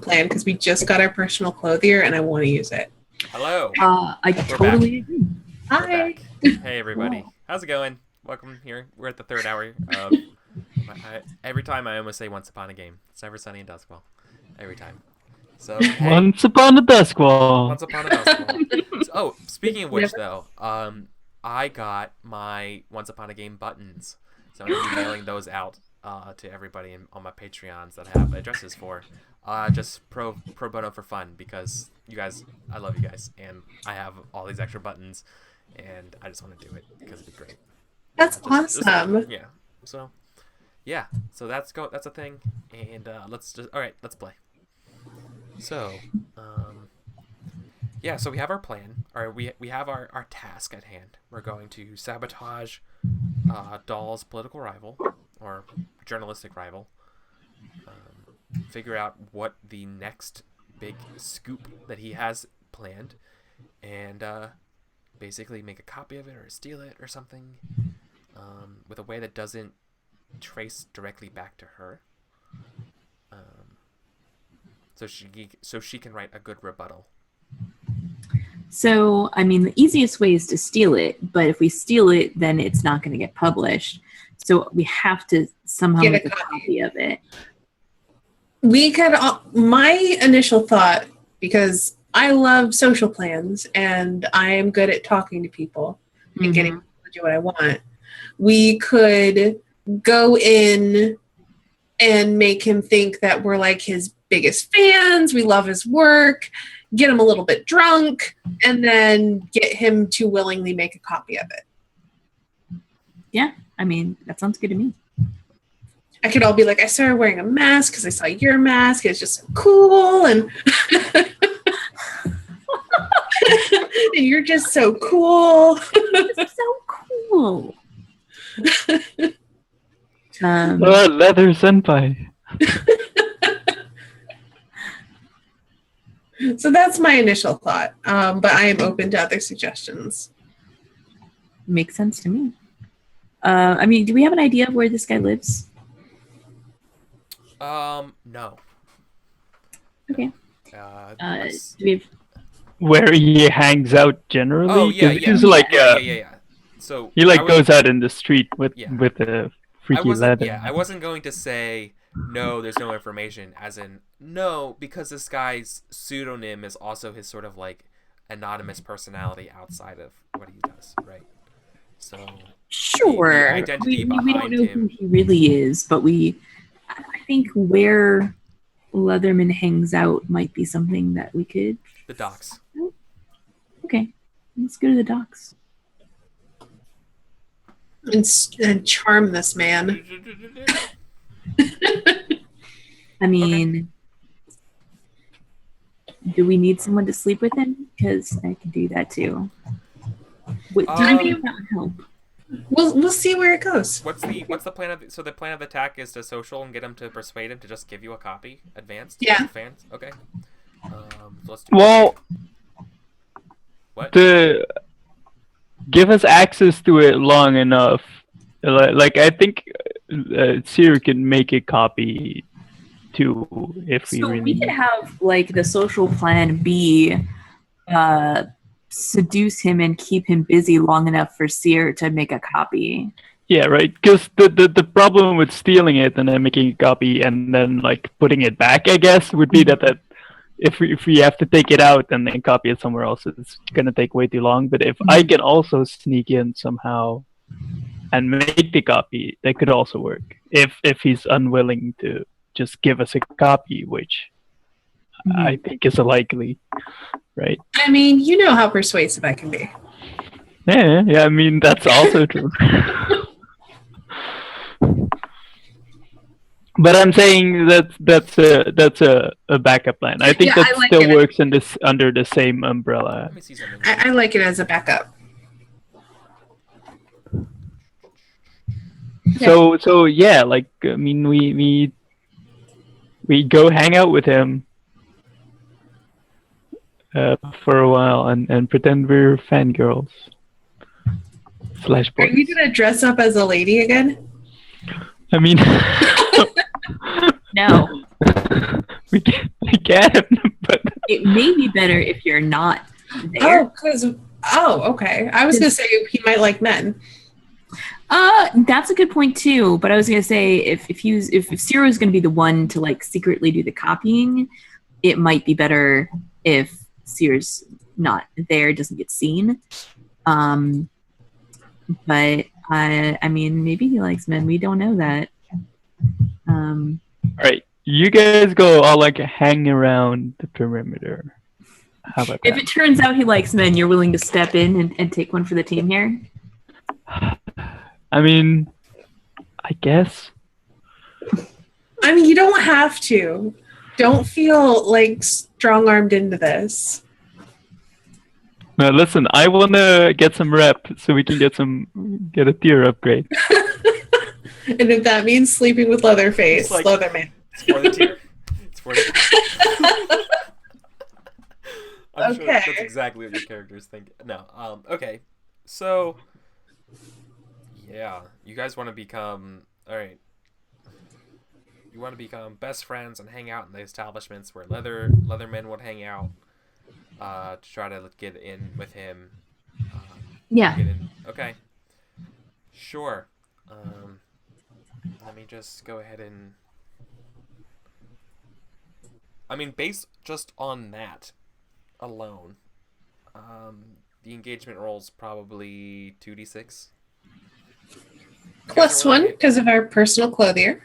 plan because we just got our personal clothier and I want to use it. Hello. I totally agree. Hi. Hey everybody. How's it going? Welcome here. We're at the third hour of. Every time I almost say "Once Upon a Game." It's never sunny in Duskvol. Every time. So hey, Once upon a Duskvol. Once upon a Duskvol. Oh, speaking of which, though, I got my Once Upon a Game buttons, so I'm gonna be mailing those out to everybody on my Patreons that I have addresses for. Just pro bono for fun because you guys, I love you guys, and I have all these extra buttons, and I just want to do it because it'd be great. That's awesome. Yeah. So, yeah. So that's a thing, and let's play. So, yeah. So we have our plan. We have our task at hand. We're going to sabotage Dahl's political rival or journalistic rival. Figure out what the next big scoop that he has planned, and basically make a copy of it or steal it or something, with a way that doesn't trace directly back to her. So she can write a good rebuttal. So, I mean, the easiest way is to steal it, but if we steal it, then it's not going to get published. So we have to somehow Get make a a copy of it. We could. My initial thought, because I love social plans and I am good at talking to people and getting people to do what I want, we could go in and make him think that we're like his biggest fans. We love his work. Get him a little bit drunk, and then get him to willingly make a copy of it. Yeah, I mean, that sounds good to me. I could all be like, I started wearing a mask because I saw your mask. It's just so cool, and and you're just so cool. It's so cool. Leather senpai. So that's my initial thought, but I am open to other suggestions. Makes sense to me. I mean, do we have an idea of where this guy lives? No. Okay. Do we have... Where he hangs out generally? Oh yeah. He's like yeah. So he goes out in the street with a freaky leather. Yeah, I wasn't going to say no. There's no information, as in no, because this guy's pseudonym is also his sort of like anonymous personality outside of what he does, right? So sure, the identity we don't behind know him. who he really is, but I think where Leatherman hangs out might be something that we could. The docks. Okay, let's go to the docks. And charm this man. I mean, do we need someone to sleep with him? Because I can do that too. I mean, that would help. We'll see where it goes. What's the plan of the plan of attack is to social and get him to persuade him to just give you a copy advanced? Yeah. Fans. Okay. So let's do Well, what? to give us access to it long enough, like I think Siri can make a copy too if we So really. we could have like the social plan be seduce him and keep him busy long enough for Seer to make a copy. Yeah, right. Because the problem with stealing it and then making a copy and then like putting it back, I guess, would be that if we have to take it out and then copy it somewhere else, it's gonna take way too long. But if I can also sneak in somehow and make the copy, that could also work. If he's unwilling to just give us a copy, which I think is likely, right? I mean, you know how persuasive I can be. Yeah. I mean, that's also true. But I'm saying that's a backup plan. I think that like still works in this under the same umbrella. Let me see something. I like it as a backup. So yeah, like I mean, we go hang out with him for a while and pretend we're fangirls. Slash Are boys. you gonna dress up as a lady again? I mean, No. we we can, but It may be better if you're not there. Okay. I was gonna say he might like men. That's a good point too. But I was gonna say if Ciro is gonna be the one to like secretly do the copying, it might be better if Ciro's not there, doesn't get seen. But I mean, maybe he likes men. We don't know that. all right, you guys go all like hang around the perimeter. How about If that? it turns out he likes men, you're willing to step in and take one for the team here? I mean, I guess. I mean, you don't have to. Don't feel like strong-armed into this. No, listen, I want to get some rep so we can get a tier upgrade. And if that means sleeping with Leatherface, It's like- Leatherman. It's for the tier. It's for the tier. I'm sure Okay. that's exactly what your characters think. No. Okay. So, yeah, you guys want to become all right. You want to become best friends and hang out in the establishments where Leatherman would hang out. To try to get in with him. Yeah. Get in. Okay. Sure. Let me just go ahead and. I mean, based just on that alone, the engagement roll's probably 2d6. +1 because of our personal clothier.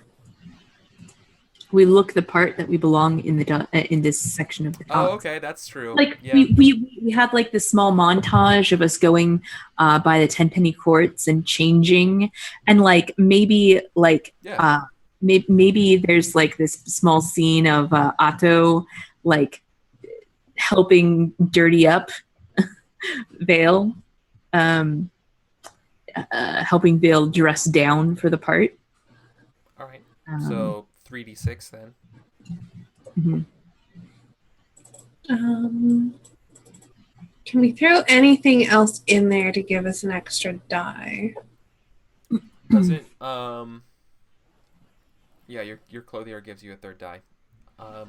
We look the part that we belong in the in this section of the Oh, talk. okay, that's true. Like Yeah. we had like this small montage of us going by the tenpenny courts and changing, and like maybe like Yeah. maybe there's like this small scene of Otto like helping dirty up Vale, helping Vale dress down for the part. All right. So 3d6 then. Mhm. Can we throw anything else in there to give us an extra die? Doesn't yeah, your clothier gives you a third die.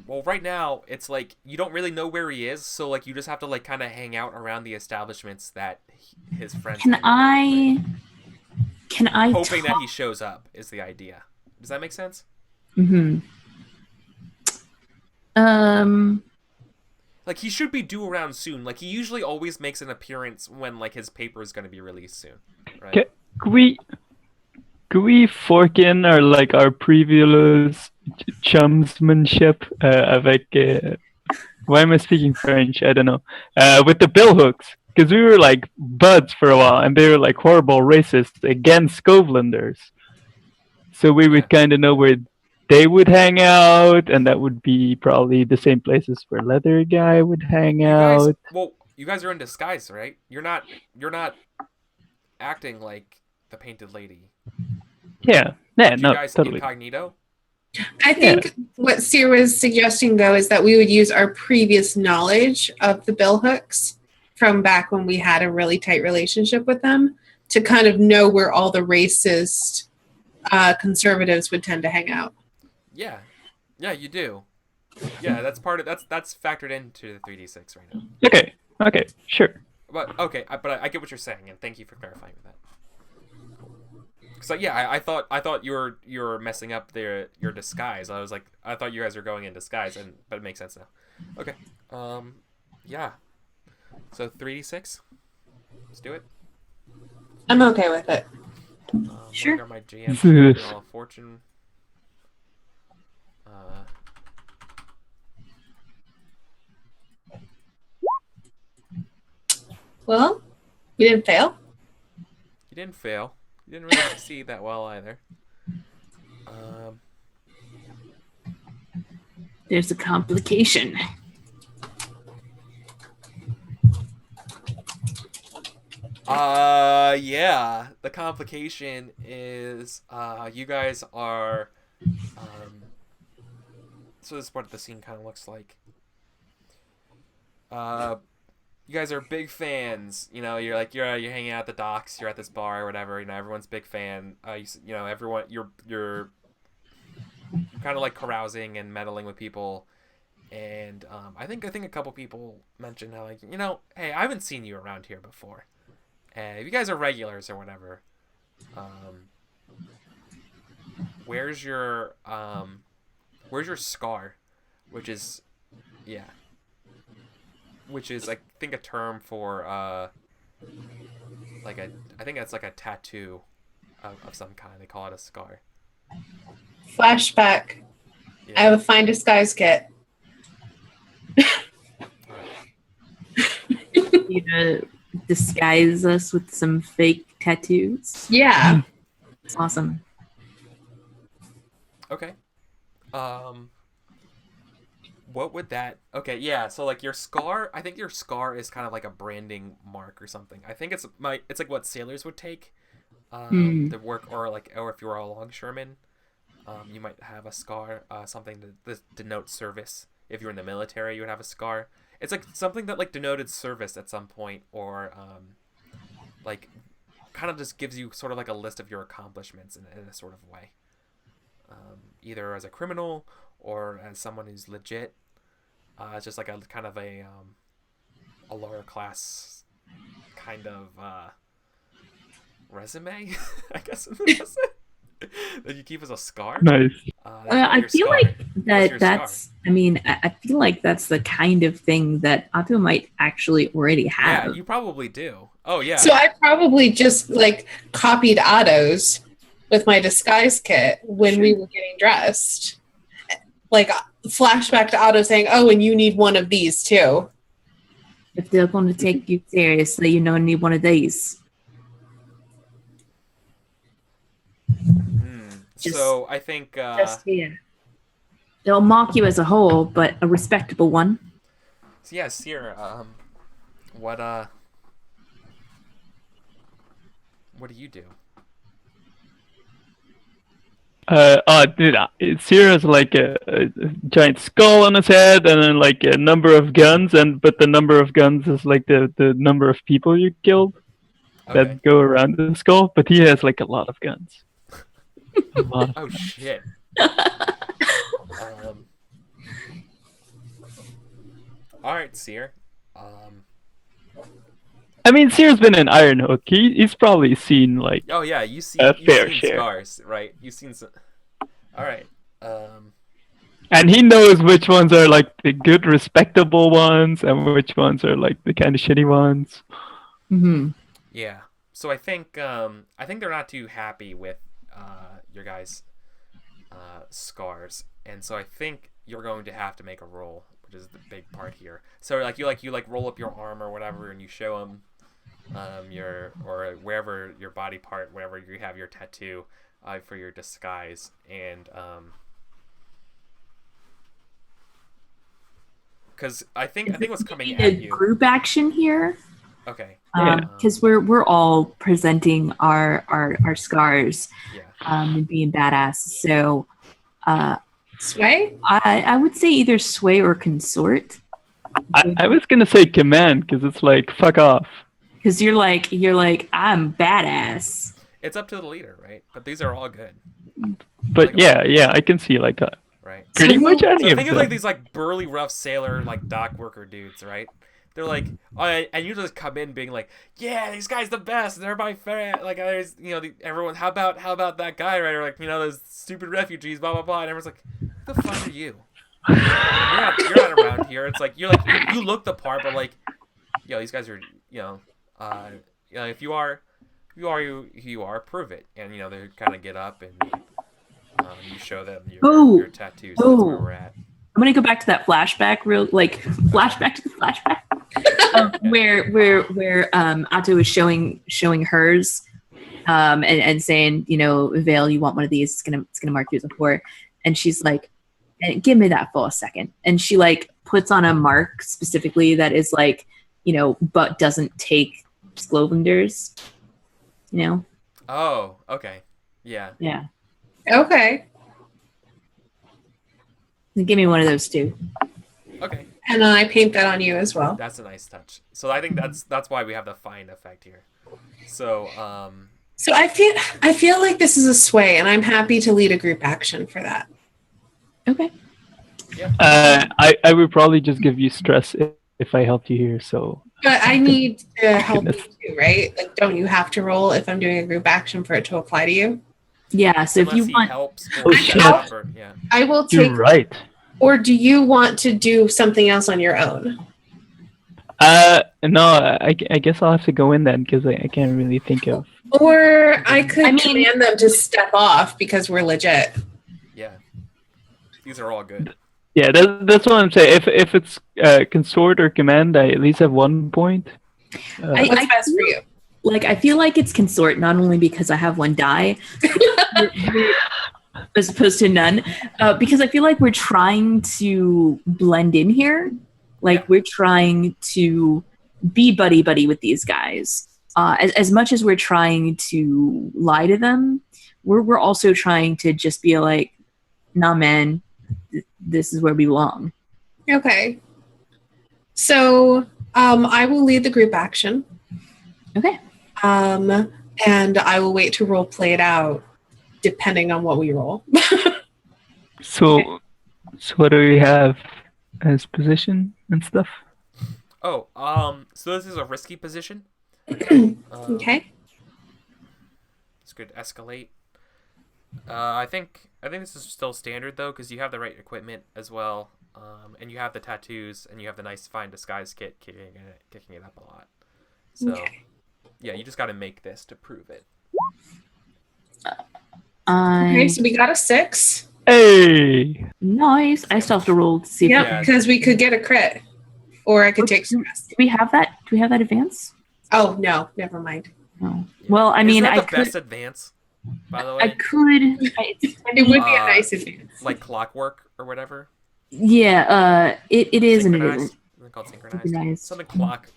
Well, right now it's like you don't really know where he is, so like you just have to like kind of hang out around the establishments that his friends. Can hang out with, I hoping that he shows up is the idea. Does that make sense? Like he should be due around soon. Like he usually always makes an appearance when like his paper is going to be released soon. Right? Could we fork in our previous chumsmanship avec why am I speaking French? I don't know. With the bill hooks, because we were like buds for a while, and they were like horrible racists against Scovelanders. So we would kind of know where they would hang out, and that would be probably the same places where Leather Guy would hang out. You guys are in disguise, right? You're not acting like the Painted Lady. Yeah, You no, guys totally. incognito? I think what Seer was suggesting, though, is that we would use our previous knowledge of the billhooks from back when we had a really tight relationship with them to kind of know where all the racist conservatives would tend to hang out. Yeah, you do. Yeah, that's factored into the 3d6 right now. Okay, sure. But okay, I get what you're saying, and thank you for clarifying that. So yeah, I thought you were messing up your disguise. I thought you guys were going in disguise, but it makes sense now. Okay, yeah. So 3d6. Let's do it. I'm okay with it. Sure. What are my GM fortune? Well, we didn't fail. You didn't fail. You didn't really succeed that well either. There's a complication. Yeah. The complication is you guys are so this is what the scene kind of looks like. You guys are big fans. You know, you're hanging out at the docks. You're at this bar or whatever. You know, everyone's a big fan. You know, everyone you're kind of like carousing and meddling with people, And I think a couple people mentioned how, like, hey, I haven't seen you around here before. And if you guys are regulars or whatever, where's your scar, which is I think a term for I think that's like a tattoo of some kind. They call it a scar. Flashback. Yeah. I have a fine disguise kit. You know, disguise us with some fake tattoos. Yeah. It's awesome. Okay. What would that? Okay, yeah. So like your scar, I think your scar is kind of like a branding mark or something. I think it's like what sailors would take, to work, or if you were a longshoreman, you might have a scar, something to denote service. If you're in the military, you would have a scar. It's like something that like denoted service at some point, or like kind of just gives you sort of like a list of your accomplishments in a sort of way, either as a criminal or as someone who's legit. It's just like a kind of a lower class kind of resume, I guess. That you keep as a scar. Nice. I feel like that's. I mean, I feel like that's the kind of thing that Otto might actually already have. Yeah, you probably do. Oh yeah. So I probably just like copied Otto's with my disguise kit when we were getting dressed. Like flashback to Otto saying, "Oh, and you need one of these too." If they're going to take you seriously, you know, need one of these. So I think just here. They'll mark you as a whole, but a respectable one. So yeah, Seer, what do you do? Dude, Seer has like a giant skull on his head, and then like a number of guns, but the number of guns is like the number of people you killed that go around the skull. But he has like a lot of guns. Oh shit. All right, Seer. I mean, Seer's been in Ironhook. He's probably seen like. Oh yeah, you've seen share. scars, right? You've seen some. All right. And he knows which ones are like the good, respectable ones, and which ones are like the kind of shitty ones. Mm-hmm. Yeah. So I think they're not too happy with your guys' scars, and so I think you're going to have to make a roll, which is the big part here. So you roll up your arm or whatever, and you show them or wherever your body part, wherever you have your tattoo, for your disguise, and because I think what's coming at you. Group action here. Okay. Because we're all presenting our scars, and being badass. So, sway. I would say either sway or consort. I was gonna say command because it's like fuck off. Because you're like I'm badass. It's up to the leader, right? But these are all good. But I can see like that. Right. Pretty much any of think them. of like these like burly, rough sailor like dock worker dudes, right? They're like, and you just come in being like, yeah, these guys the best. They're my favorite. Like, there's, everyone. How about that guy, right? Or like, those stupid refugees, blah blah blah. And everyone's like, who the fuck are you? You're not around here. It's like you look the part, but like, these guys are, if you are who you are, prove it. And they kind of get up and you show them your tattoos. That's where we're at. I'm gonna go back to that flashback, flashback to the flashback, where Otto is showing hers, and saying, Vale, you want one of these? It's gonna mark you as a whore, and she's like, give me that for a second, and she like puts on a mark specifically that is like, but doesn't take Sklovenders, Oh, okay, yeah. Okay. Give me one of those too. Okay. And then I paint that on you as well. That's a nice touch. So I think that's why we have the fine effect here. So So I feel like this is a sway, and I'm happy to lead a group action for that. Okay. Yeah. I would probably just give you stress if I helped you here. So. But I need to help you too, right? Like, don't you have to roll if I'm doing a group action for it to apply to you? Yeah. So Unless if you he want, helps. Oh, shit. Yeah. I will take. You're right. Or do you want to do something else on your own? No, I guess I'll have to go in then because I can't really think of. Or I could command them to step off because we're legit. Yeah. These are all good. Yeah, that's what I'm saying. If it's consort or command, I at least have 1 point. What's best for you? Like, I feel like it's consort not only because I have 1 die, as opposed to none, because I feel like we're trying to blend in here. Like, we're trying to be buddy-buddy with these guys. As much as we're trying to lie to them, we're also trying to just be like, nah, man, this is where we belong. Okay. So I will lead the group action. Okay. And I will wait to role play it out depending on what we roll. So what do we have as position and stuff? Oh, so this is a risky position. Okay. It's good to escalate. I think this is still standard though, because you have the right equipment as well, and you have the tattoos, and you have the nice fine disguise kit, kicking it up a lot. So, yeah, you just got to make this to prove it. Okay, so we got a 6. Hey, Nice. I still have to roll to see. Yeah, because we could get a crit, or I could take stress. Do we have that? Do we have that advance? Oh no, never mind. No. Well, I mean, Isn't that I the could. best advance, by the way. I could. It would be a nice advance. Like clockwork or whatever. Yeah. It is an Synchronized? Isn't it called synchronized? Synchronized. Something clock.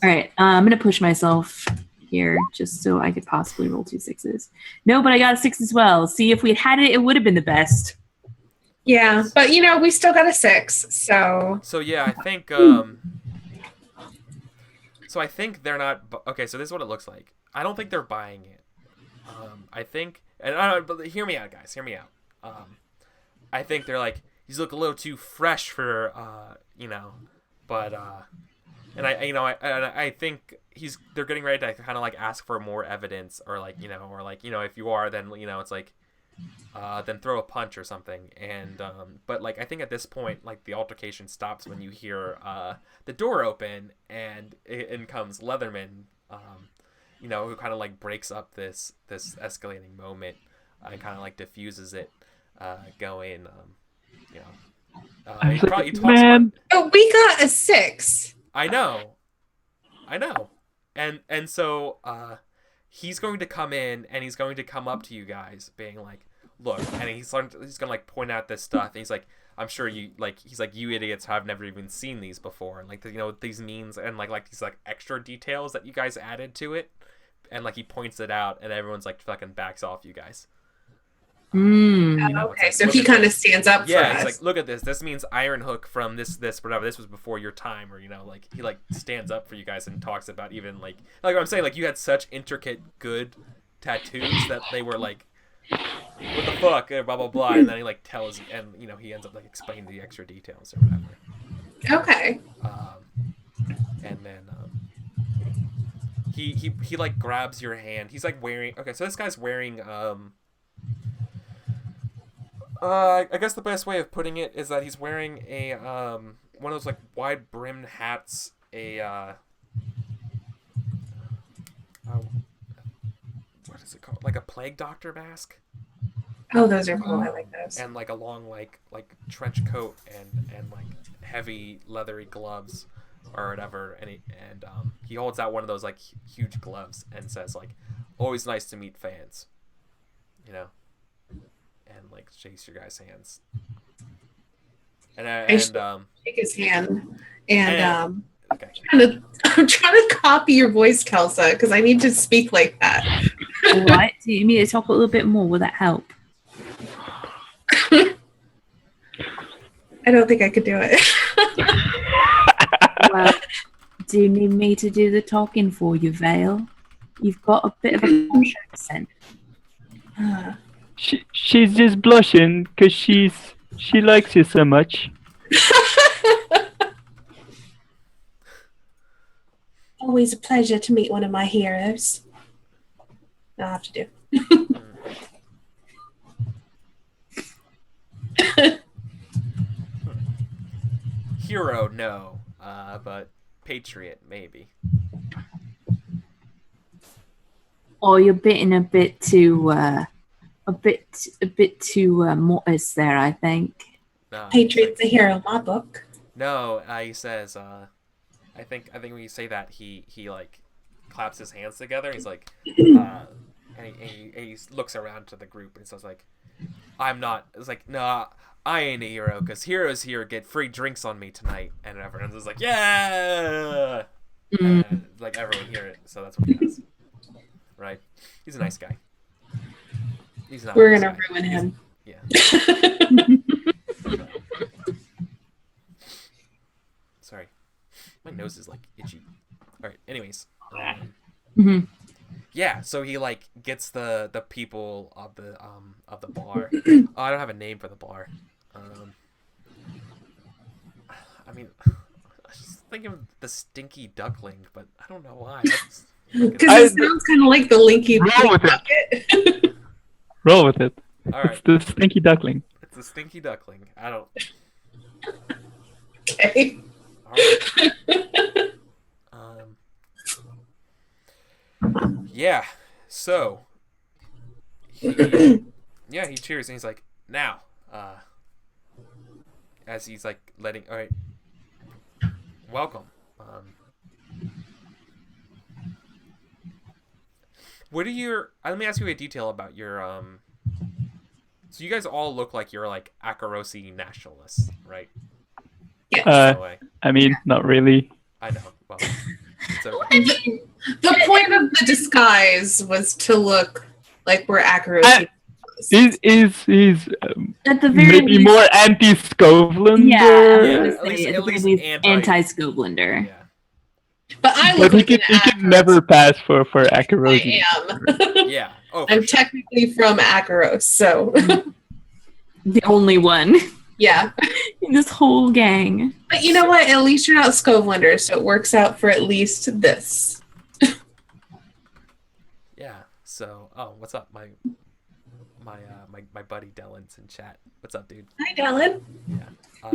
All right. I'm gonna push myself here just so I could possibly roll 2 6s. No, but I got a 6 as well. See, if we had it, it would have been the best. Yeah, but we still got a 6. So Yeah, I think. So I think they're not. Okay, so this is what it looks like. I don't think they're buying it. I think, but hear me out, guys. Hear me out. I think they're like, he's looking a little too fresh for, but and I think they're getting ready to kind of like ask for more evidence, or like, if you are, then it's like, then throw a punch or something. And but like I think at this point, like the altercation stops when you hear the door open, and in comes Leatherman, who kind of like breaks up this escalating moment and kind of like diffuses it, going, he talks man. But we got a 6. I know, and so he's going to come in, and he's going to come up to you guys, being like, "Look," and he's gonna like point out this stuff, and he's like, "I'm sure you like," he's like, "You idiots have never even seen these before," and like these memes and like these like extra details that you guys added to it, and like he points it out, and everyone's like fucking backs off you guys. Okay, like, so he kind of stands up for us. He's like, look at this. This means Iron Hook from this, whatever. This was before your time, or like he like stands up for you guys and talks about even like I'm saying, like you had such intricate, good tattoos that they were like, what the fuck, blah blah blah, and then he like tells, and he ends up like explaining the extra details or whatever. Okay. And then he like grabs your hand. He's like wearing. Okay, so this guy's wearing I guess the best way of putting it is that he's wearing a one of those like wide brimmed hats, what is it called? Like a plague doctor mask. Oh, those are cool. I like those. And like a long like trench coat and like heavy leathery gloves or whatever, and he holds out one of those like huge gloves and says like, "Always nice to meet fans," and like shakes your guys' hands. And shake his hand, and okay. I'm trying to copy your voice, Kelsa, because I need to speak like that. All right. Do you need to talk a little bit more? Will that help? I don't think I could do it. Well, do you need me to do the talking for you, Vale? You've got a bit of a posh accent. She's just blushing because she's She likes you so much. Always a pleasure to meet one of my heroes. I'll have to do. Hero, no. But Patriot, maybe. Oh, you're being a bit too modest there, I think. No, Patriot's a hero in my book. No, he says, I think when you say that, he like claps his hands together. And he's like, and he looks around to the group and says like, I'm not. It's like, nah, I ain't a hero because heroes here get free drinks on me tonight, and everyone's just like, yeah, and, like everyone hear it. So that's what he does, right? He's a nice guy. He's not. We're gonna ruin him. Yeah. Sorry, my nose is like itchy. All right. Anyways. Yeah, so he like gets the people of the bar. Oh, I don't have a name for the bar. I mean, I was just thinking of the Stinky Duckling, but I don't know why. Because it sounds kind of like the Linky Roll with Bucket. Roll with it. All right. It's the Stinky Duckling. It's the Stinky Duckling. I don't. Okay. All right. Yeah. So. He cheers and he's like, now. As he's like letting. All right. Welcome. What are your? Let me ask you a detail about your. So you guys all look like you're like Akarosi nationalists, right? Yeah. I mean, not really. I know. Well, it's okay. The point of the disguise was to look like we're Akarosi. He's At the very maybe least, more anti-Scovelander. Yeah, at least anti-Scovelander. Yeah. But I look But like he an could Akarosi. never pass for Akarosi. I am. Yeah. Oh, for I'm sure. technically from Akaros, so The only one yeah. in this whole gang. But you know what? At least you're not Scovelander, so it works out for at least this. Yeah. So, what's up, my buddy Dylan's in chat. What's up, dude? Hi, Dylan. Yeah.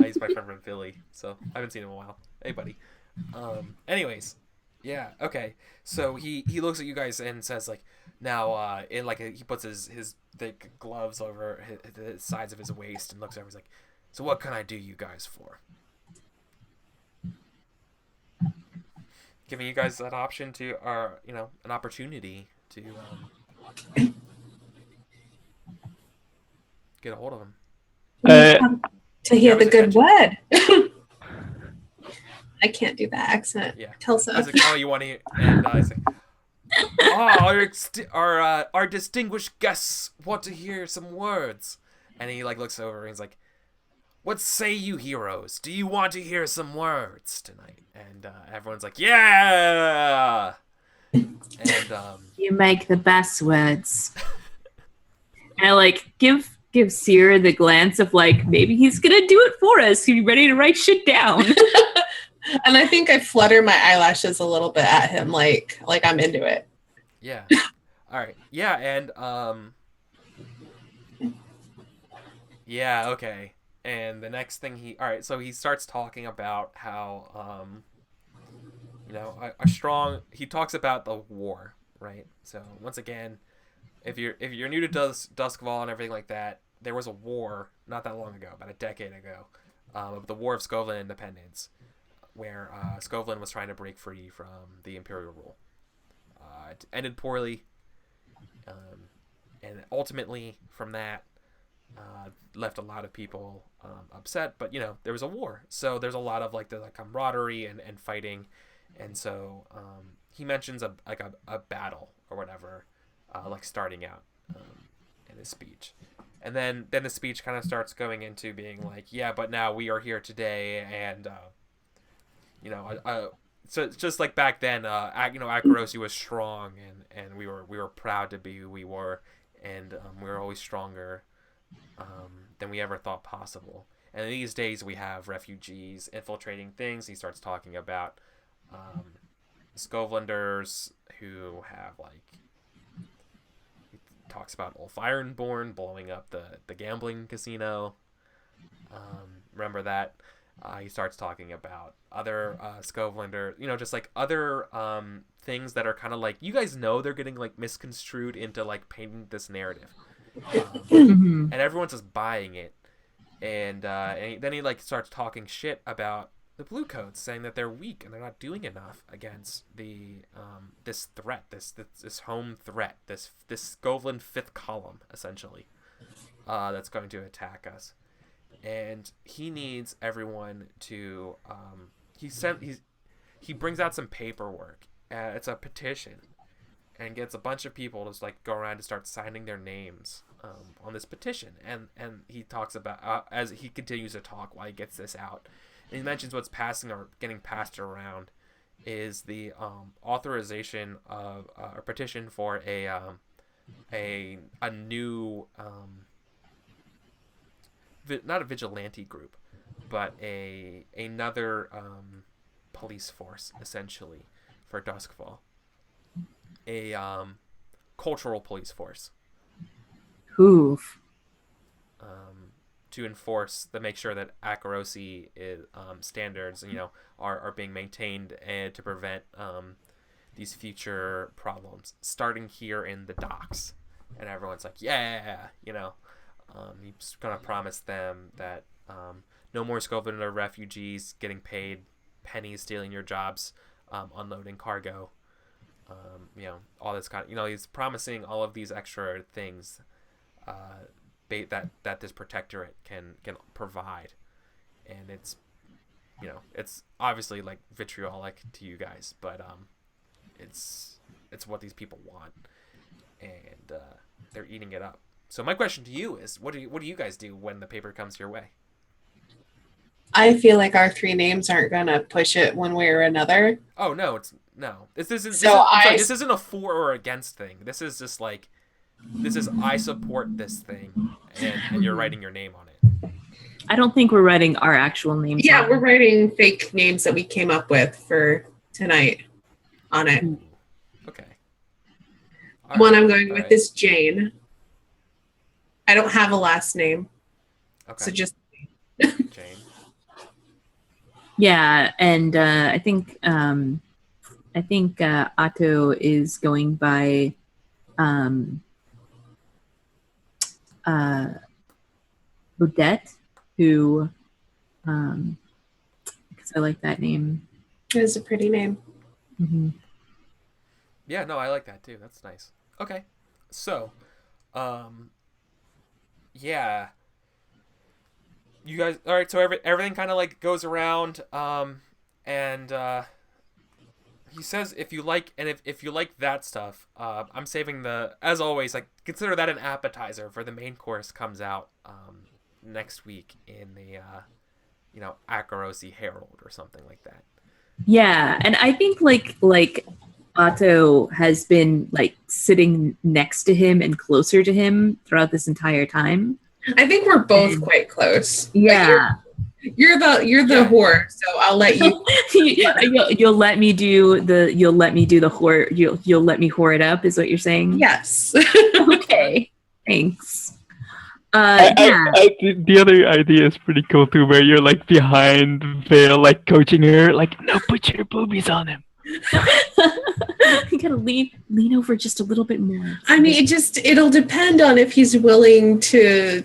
He's my friend from Philly, so I haven't seen him in a while. Hey, buddy. Anyways, yeah. Okay. So he looks at you guys and says like, now, he puts his thick gloves over the sides of his waist and looks over. He's like, so what can I do you guys for? Giving you guys an option to, or an opportunity to get a hold of him. To hear the good attention. word. I can't do that accent. Yeah. Kelsa. I was like, oh, you want to hear? And he's like, our distinguished guests want to hear some words. And he like looks over and he's like, what say you heroes? Do you want to hear some words tonight? And everyone's like, yeah. And You make the best words. And I like give Seer the glance of like, maybe he's gonna do it for us. He's ready to write shit down. And I think I flutter my eyelashes a little bit at him, like I'm into it. yeah. All right. Yeah. And yeah. Okay. And the next thing so he starts talking about how a strong. He talks about the war, right? So once again, if you're new to Duskvol and everything like that, there was a war not that long ago, about a decade ago, of the War of Scovland Independence, where Scovland was trying to break free from the Imperial rule. It ended poorly, and ultimately from that left a lot of people upset. But there was a war, so there's a lot of like the camaraderie and fighting, and so he mentions a battle or whatever, like starting out in his speech. And then the speech kind of starts going into being like, yeah, but now we are here today, and so it's just like back then, Akarosi was strong, and we were proud to be who we were, and we were always stronger than we ever thought possible. And these days we have refugees infiltrating things. He starts talking about Scovlanders who have he talks about Ulf Ironborn blowing up the gambling casino. Remember that? He starts talking about other Scovlander, just other things that are kind of you guys know they're getting misconstrued into painting this narrative, and everyone's just buying it, and then he starts talking shit about the Bluecoats, saying that they're weak and they're not doing enough against the this threat, this home threat, this Scovland fifth column essentially, that's going to attack us. And he needs everyone to he brings out some paperwork. It's a petition, and gets a bunch of people to go around to start signing their names on this petition. And he talks about as he continues to talk while he gets this out, and he mentions what's passing or getting passed around is the authorization of a petition for a new not a vigilante group, but another police force essentially for Doskvol, a cultural police force. Oof. To enforce make sure that Akarosi standards are being maintained, and to prevent these future problems starting here in the docks. And everyone's like, yeah, he's gonna promise them that no more Scovelander refugees getting paid pennies, stealing your jobs, unloading cargo, all this kind of, he's promising all of these extra things that this protectorate can provide. And it's it's obviously vitriolic to you guys, but it's what these people want, and they're eating it up. So my question to you is, what do you guys do when the paper comes your way? I feel like our three names aren't gonna push it one way or another. Oh no, This isn't. This isn't a for or against thing. This is just I support this thing, and you're writing your name on it. I don't think we're writing our actual names. Yeah, we're writing fake names that we came up with for tonight on it. Okay. One I'm going with is Jane. I don't have a last name. Okay. So just Jane. Yeah, and I think Otto is going by Odette, who because I like that name. It is a pretty name. Mm-hmm. Yeah, no, I like that too. That's nice. Okay, so, yeah, you guys. All right, so everything kind of goes around, and he says if you like, and if you like that stuff, I'm saving as always, consider that an appetizer for the main course comes out next week in the Akarosi Herald or something like that. Yeah, and I think like Otto has been sitting next to him and closer to him throughout this entire time. I think we're both quite close. Yeah. You're the whore, so I'll let you. You'll let me do the whore. You'll let me whore it up, is what you're saying? Yes. Okay. Thanks. The other idea is pretty cool too, where you're behind Vale, coaching her, no, put your boobies on him. You gotta lean over just a little bit more. I mean, it'll depend on if he's willing to,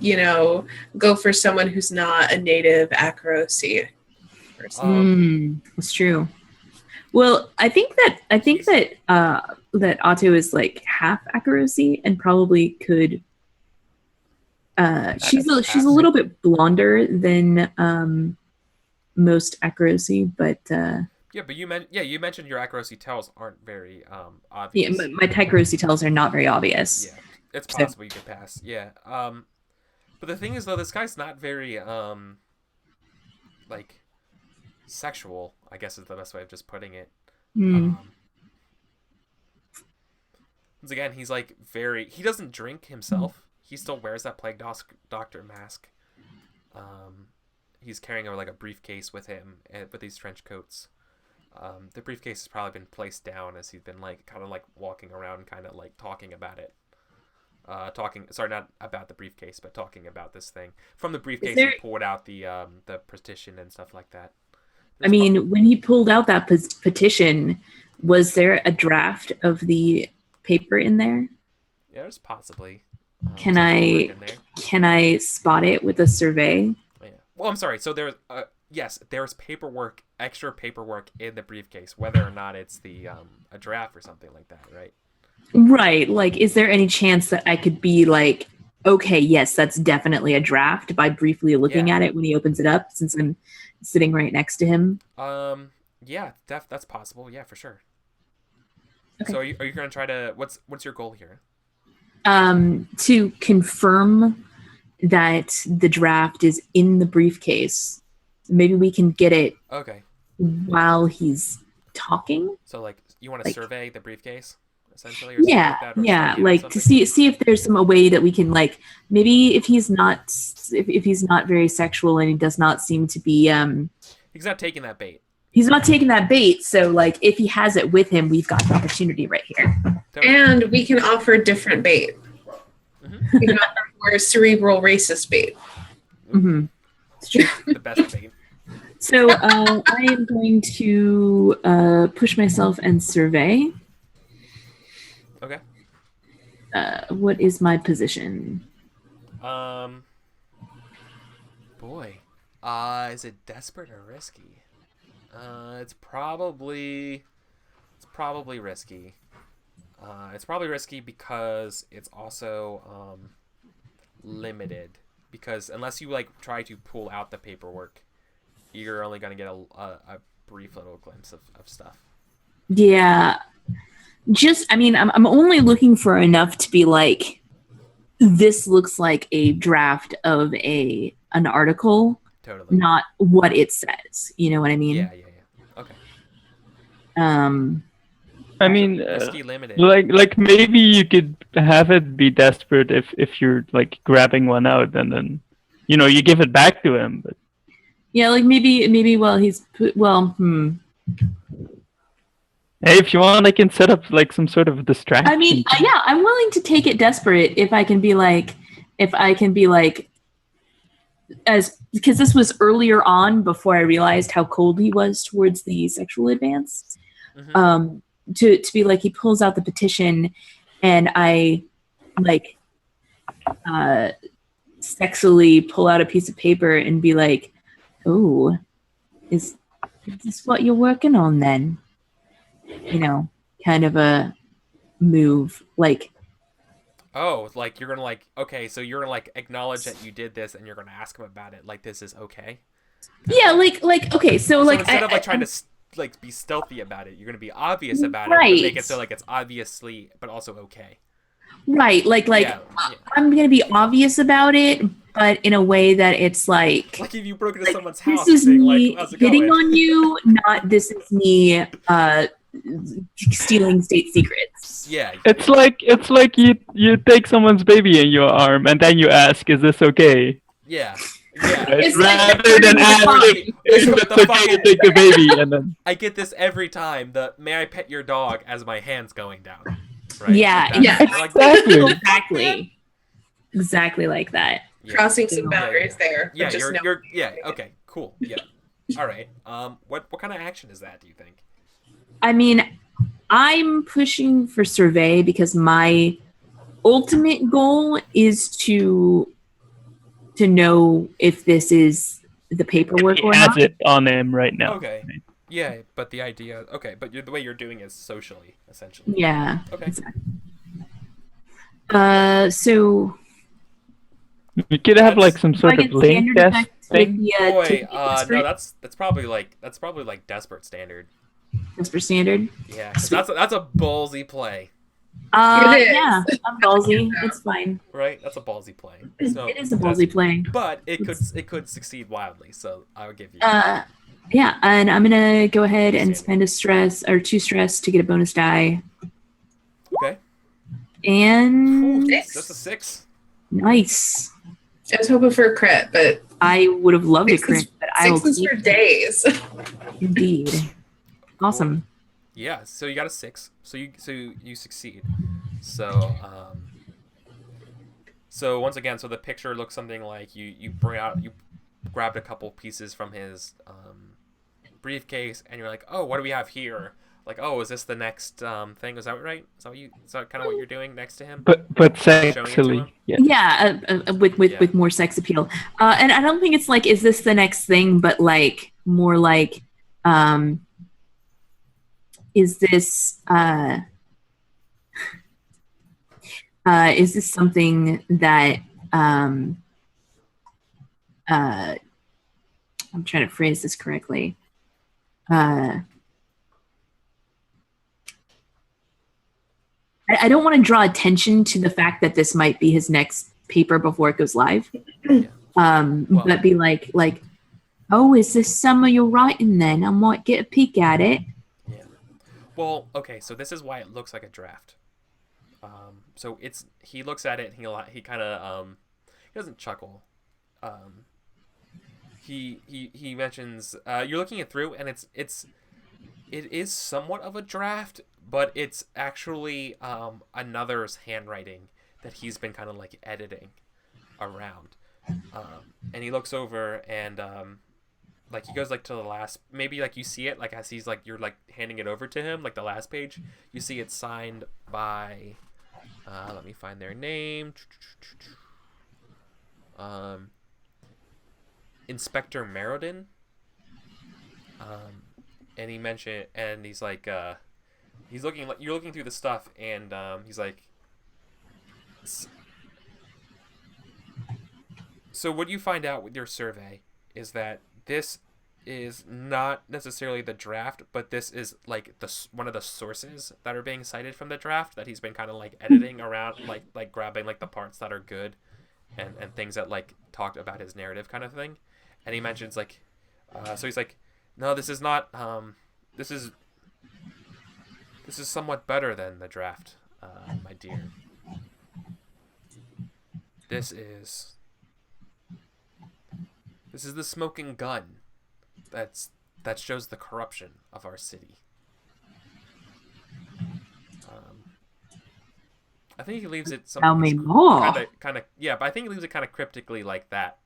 go for someone who's not a native Akarosi person. That's true. Well, I think that Otto is half Akarosi and probably could. She's a little bit blonder than most Akarosi, but. Yeah, but you mentioned your Akarosi tells aren't very obvious. Yeah, my Tycherosi tells are not very obvious. Yeah, it's possible you could pass. Yeah, but the thing is though, this guy's not very sexual, I guess is the best way of just putting it. Once again, he's he doesn't drink himself. he still wears that plague doctor mask. He's carrying like a briefcase with him with these trench coats. The briefcase has probably been placed down as he's been like kind of like walking around, kind of like talking about it. Sorry, not about the briefcase, but talking about this thing. From the briefcase, he pulled out the petition and stuff like that. When he pulled out that petition, was there a draft of the paper in there? Yeah, there's possibly. Can I spot it with a survey? Oh, yeah. Well, I'm sorry. So there's there's extra paperwork in the briefcase, whether or not it's the a draft or something like that, right? Right. Like, is there any chance that I could be like, okay, yes, that's definitely a draft by briefly looking at it when he opens it up, since I'm sitting right next to him? Yeah, that's possible. Yeah, for sure. Okay. So are you going to try to what's your goal here? To confirm that the draft is in the briefcase. Maybe we can get it while he's talking. So like you want to survey the briefcase essentially, or like to see if there's some way that we can like, maybe if he's not very sexual and he does not seem to be he's not taking that bait. He's not taking that bait, so like if he has it with him, we've got the opportunity right here. And we can offer different bait. Mm-hmm. We can offer more cerebral racist bait. Mm-hmm. It's true. The best bait. So I am going to push myself and survey. Okay. What is my position? Boy. Is it desperate or risky? It's probably risky. It's probably risky because it's also limited. Because unless you like try to pull out the paperwork, you're only going to get a brief little glimpse of stuff. Yeah. I'm only looking for enough to be like, this looks like a draft of an article. Totally. Not what it says. You know what I mean? Yeah. Okay. Risky, limited. Like maybe you could have it be desperate if you're like grabbing one out and then, you give it back to him. But yeah, like maybe while he's Hey, if you want, I can set up like some sort of distraction. I'm willing to take it desperate if I can be like, because this was earlier on before I realized how cold he was towards the sexual advance. Mm-hmm. To be like, he pulls out the petition and I like sexually pull out a piece of paper and be like, oh, is this what you're working on then? Kind of a move like. Oh, like you're gonna like, okay, so you're gonna like acknowledge that you did this and you're gonna ask him about it, like this is okay? Yeah, like okay, so like instead of like trying to like be stealthy about it, you're gonna be obvious about it, but make it so like it's obviously but also okay. Right, I'm gonna be obvious about it, but in a way that it's like if you broke into someone's house, this is me how's it hitting going? on you, not this is me stealing state secrets. Yeah. It's like you take someone's baby in your arm and then you ask, "Is this okay?" Yeah. It's rather than asking, "Is it okay to take the baby?" And then I get this every time. "May I pet your dog?" as my hand's going down. Right? Yeah. Exactly like that. Yeah. Crossing some boundaries there. Yeah, okay, cool. Yeah. All right. What kind of action is that, do you think? I'm pushing for survey because my ultimate goal is to know if this is the paperwork or not. He has it on him right now. Okay. Yeah, but the idea... Okay, but the way you're doing it is socially, essentially. Yeah. Okay. Exactly. So... You could have like some sort of link test thing. Boy, no, that's probably like desperate standard. Desperate standard? Yeah, 'cause that's a ballsy play. Yeah, I'm ballsy. It's fine. Right, that's a ballsy play. So it is a ballsy play. But it could succeed wildly. So I would give you. Yeah, and I'm gonna go ahead and spend 2 stress to get a bonus die. Okay. And that's a 6. Nice. I was hoping for a crit, but I would have loved a crit, but I will sixes keep for days. Indeed. Awesome. Yeah, so you got a 6. So you succeed. So so once again, so the picture looks something like you grabbed a couple pieces from his briefcase, and you're like, oh, what do we have here? Like, oh, is this the next thing? Is that right? Is that kind of what you're doing next to him? But Showing it to sexually, him? Yeah, with more sex appeal. And I don't think it's like, is this the next thing, but like more like, is this something that I'm trying to phrase this correctly. I don't want to draw attention to the fact that this might be his next paper before it goes live. But be like, oh, is this some of your writing then? I might get a peek at it. Yeah. Well, okay, so this is why it looks like a draft. So he looks at it and he kind of he doesn't chuckle. He mentions you're looking it through, and it is somewhat of a draft, but it's actually another's handwriting that he's been kind of like editing around. And he looks over and like he goes like to the last, maybe like you see it like as he's like you're like handing it over to him, like the last page, you see it signed by let me find their name. Inspector Meriden. And he mentioned, and he's like, he's looking like you're looking through the stuff, and he's like, so what you find out with your survey is that this is not necessarily the draft, but this is like one of the sources that are being cited from the draft that he's been kind of like editing around, like grabbing like the parts that are good, and things that like talked about his narrative kind of thing, and he mentions like, so he's like, no, this is not. This is somewhat better than the draft, my dear. This is the smoking gun that shows the corruption of our city. I think he leaves it Tell me more. Kind of, yeah, but I think he leaves it kind of cryptically like that,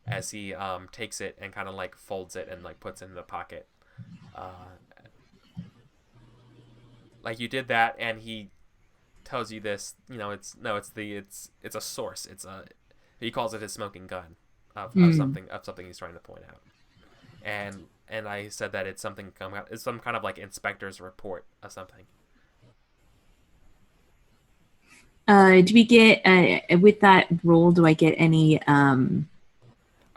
as he takes it and kind of like folds it and like puts it in the pocket. Like you did that, and he tells you this. You know, it's a source. He calls it his smoking gun of something he's trying to point out. And I said that it's some kind of like inspector's report of something. Do we get with that roll? Do I get any? I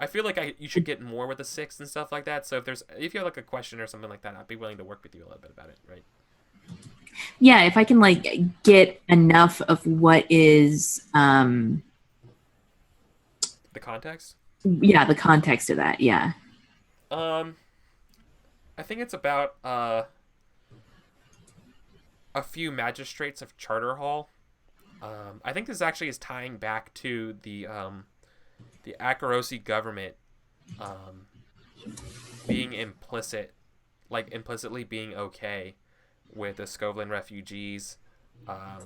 feel like you should get more with a 6 and stuff like that. So if you have like a question or something like that, I'd be willing to work with you a little bit about it, right? Yeah, if I can like get enough of what is the context. Yeah, the context of that. Yeah. I think it's about a few magistrates of Charter Hall. I think this actually is tying back to the Akarosi government being implicitly being okay with the Skovlan refugees,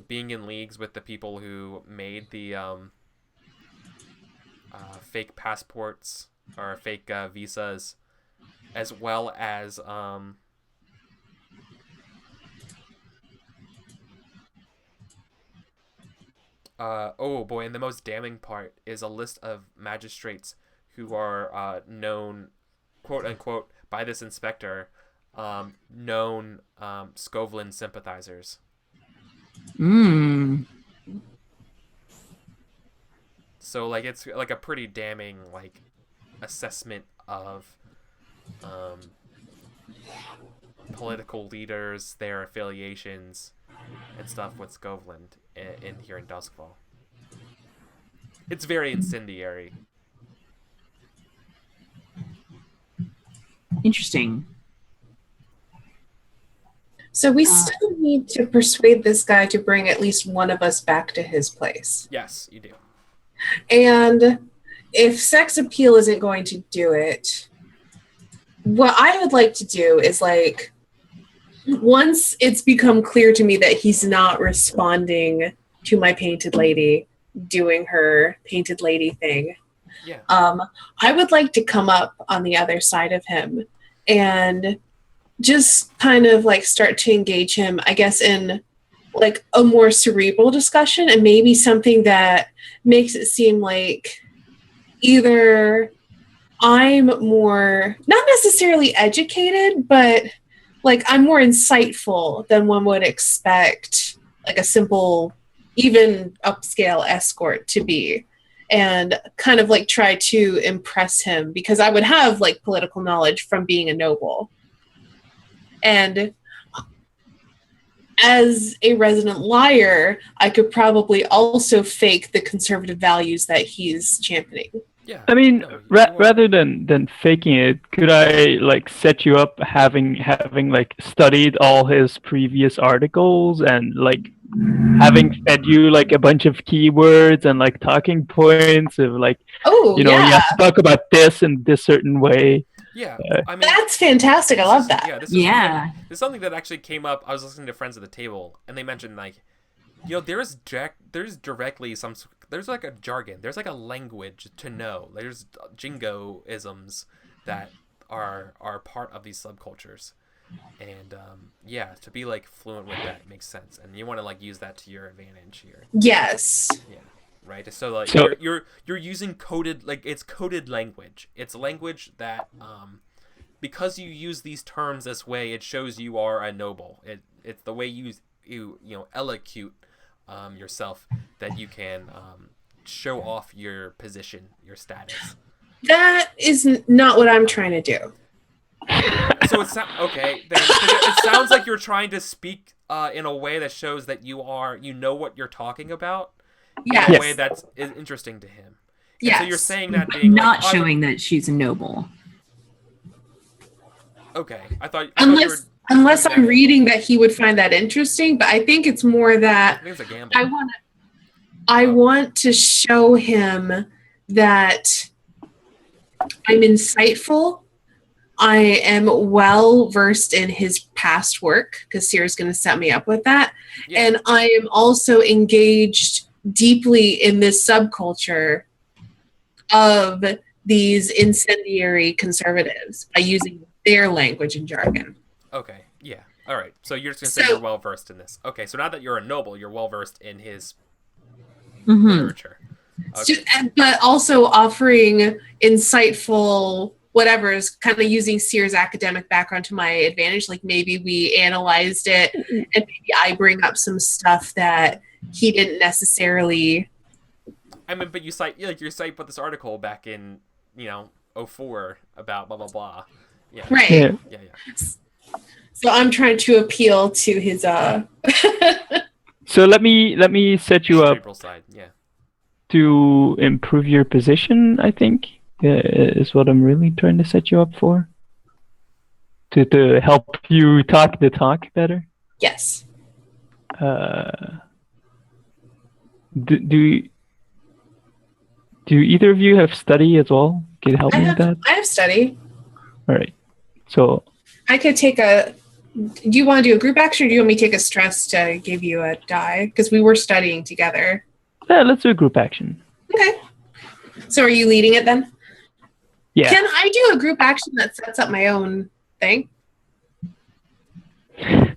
being in leagues with the people who made the fake passports or fake visas, as well as oh boy, and the most damning part is a list of magistrates who are known, quote unquote, by this inspector, known Skovlan sympathizers. So like it's like a pretty damning like assessment of political leaders, their affiliations, and stuff with Skovlan in here in Doskvol. It's very incendiary. Interesting. So we still need to persuade this guy to bring at least one of us back to his place. Yes, you do. And if sex appeal isn't going to do it, what I would like to do is, like, once it's become clear to me that he's not responding to my painted lady doing her painted lady thing, I would like to come up on the other side of him and just kind of like start to engage him, I guess, in like a more cerebral discussion, and maybe something that makes it seem like either I'm more, not necessarily educated, but like I'm more insightful than one would expect like a simple, even upscale escort to be, and kind of like try to impress him because I would have like political knowledge from being a noble. And as a resident liar, I could probably also fake the conservative values that he's championing. Yeah. I mean, rather than faking it, could I like set you up having like studied all his previous articles and like having fed you like a bunch of keywords and like talking points of like, you have to talk about this in this certain way. Yeah, I mean, that's fantastic. I love that. This is something that actually came up. I was listening to Friends at the Table, and they mentioned like, there's directly there's like a jargon. There's like a language to know. There's jingoisms that are part of these subcultures, and to be like fluent with that makes sense, and you want to like use that to your advantage here. Yes. Yeah. Right. So like you're using coded, like it's coded language. It's language that because you use these terms this way, it shows you are a noble. It's the way you elocute yourself that you can show off your position, your status. That is not what I'm trying to do. So it's okay. Then it sounds like you're trying to speak in a way that shows that you know what you're talking about. In a way that's interesting to him. Yeah. So you're saying that being not like, showing that she's a noble. Okay, I thought unless I'm reading that he would find that interesting, but I think it's more that I think it's a gamble. I want to show him that I'm insightful. I am well versed in his past work because Sierra's going to set me up with that, and I am also engaged deeply in this subculture of these incendiary conservatives by using their language and jargon. Okay, yeah. All right. So you're just going to say you're well-versed in this. Okay, so now that you're a noble, you're well-versed in his literature. Okay. But also offering insightful whatever is kind of using Sear's academic background to my advantage. Like maybe we analyzed it and maybe I bring up some stuff that he didn't necessarily. I mean, but you put this article back in 2004 about blah blah blah. Yeah. Right. Yeah. So I'm trying to appeal to his So let me set you up side. Yeah. To improve your position, I think is what I'm really trying to set you up for. To help you talk the talk better. Yes. Do either of you have study as well? Can you help me with that? I have study. All right. So I could take do you want to do a group action or do you want me to take a stress to give you a die? Because we were studying together. Yeah, let's do a group action. Okay. So are you leading it then? Yeah. Can I do a group action that sets up my own thing? No.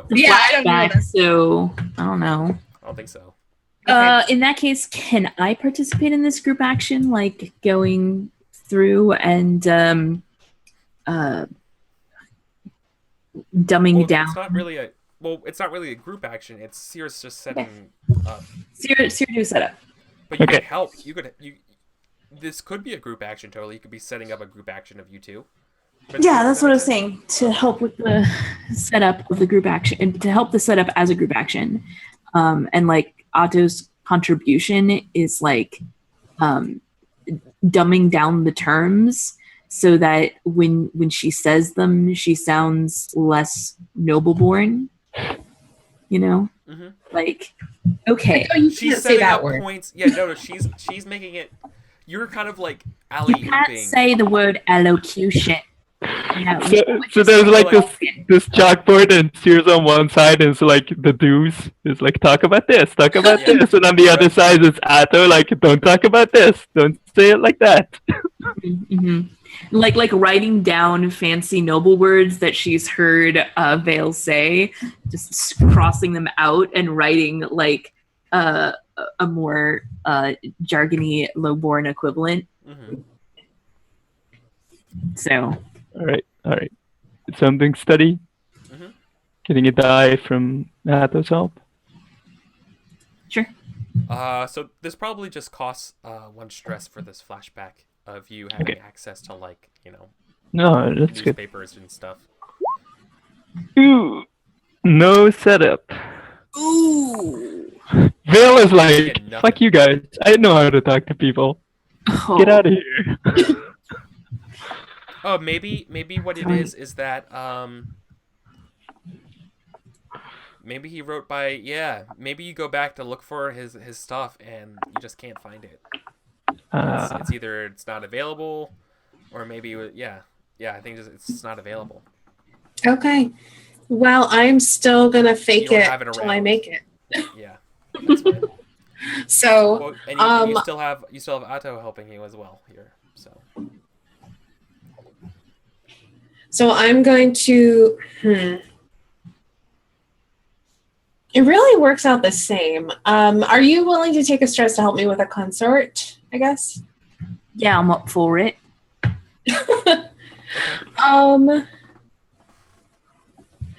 Yeah, I don't know. So I don't know. I don't think so. Okay. In that case, can I participate in this group action, like going through and dumbing down? It's not really a group action. It's Sear's just setting up. Sear do set up. But you could help. This could be a group action. Totally, you could be setting up a group action of you two. Yeah, that's what I was saying. To help with the setup of the group action, and to help the setup as a group action, and like Otto's contribution is like dumbing down the terms so that when she says them, she sounds less noble-born. Mhm. Like, okay. Oh, you She's can't say setting that up word. points. Yeah, no, she's making it. You're kind of like alley You can't ooping. say the word elocution. No, So there's like like- this chalkboard, and Sears on one side is like the do's, is like talk about this, Yeah. this, and on the other side is Atto, like don't talk about this, don't say it like that. hmm like writing down fancy noble words that she's heard Vale say, just crossing them out and writing like a more jargony low-born equivalent. Mhm. So All right. Something steady. Mhm. Getting a die from Atto's help. sure. So this probably just costs 1 stress for this flashback of you having Okay. access to, like, you know, No, that's good. newspapers and stuff. Ooh, no setup. Ooh. Vale is Yeah, like, nothing. fuck you guys. I know how to talk to people. Get out of here. Oh, maybe what it Sorry. is that maybe he wrote by maybe you go back to look for his stuff and you just can't find it. It's either it's not available, or maybe I think it's not available. Okay. Well, I'm still gonna fake You don't it have it till I around. make it. Yeah, that's fine. So, Well, and you still have Atto helping you as well here. so I'm going to. It really works out the same. Are you willing to take a stress to help me with a consort? I guess. Yeah, I'm up for it.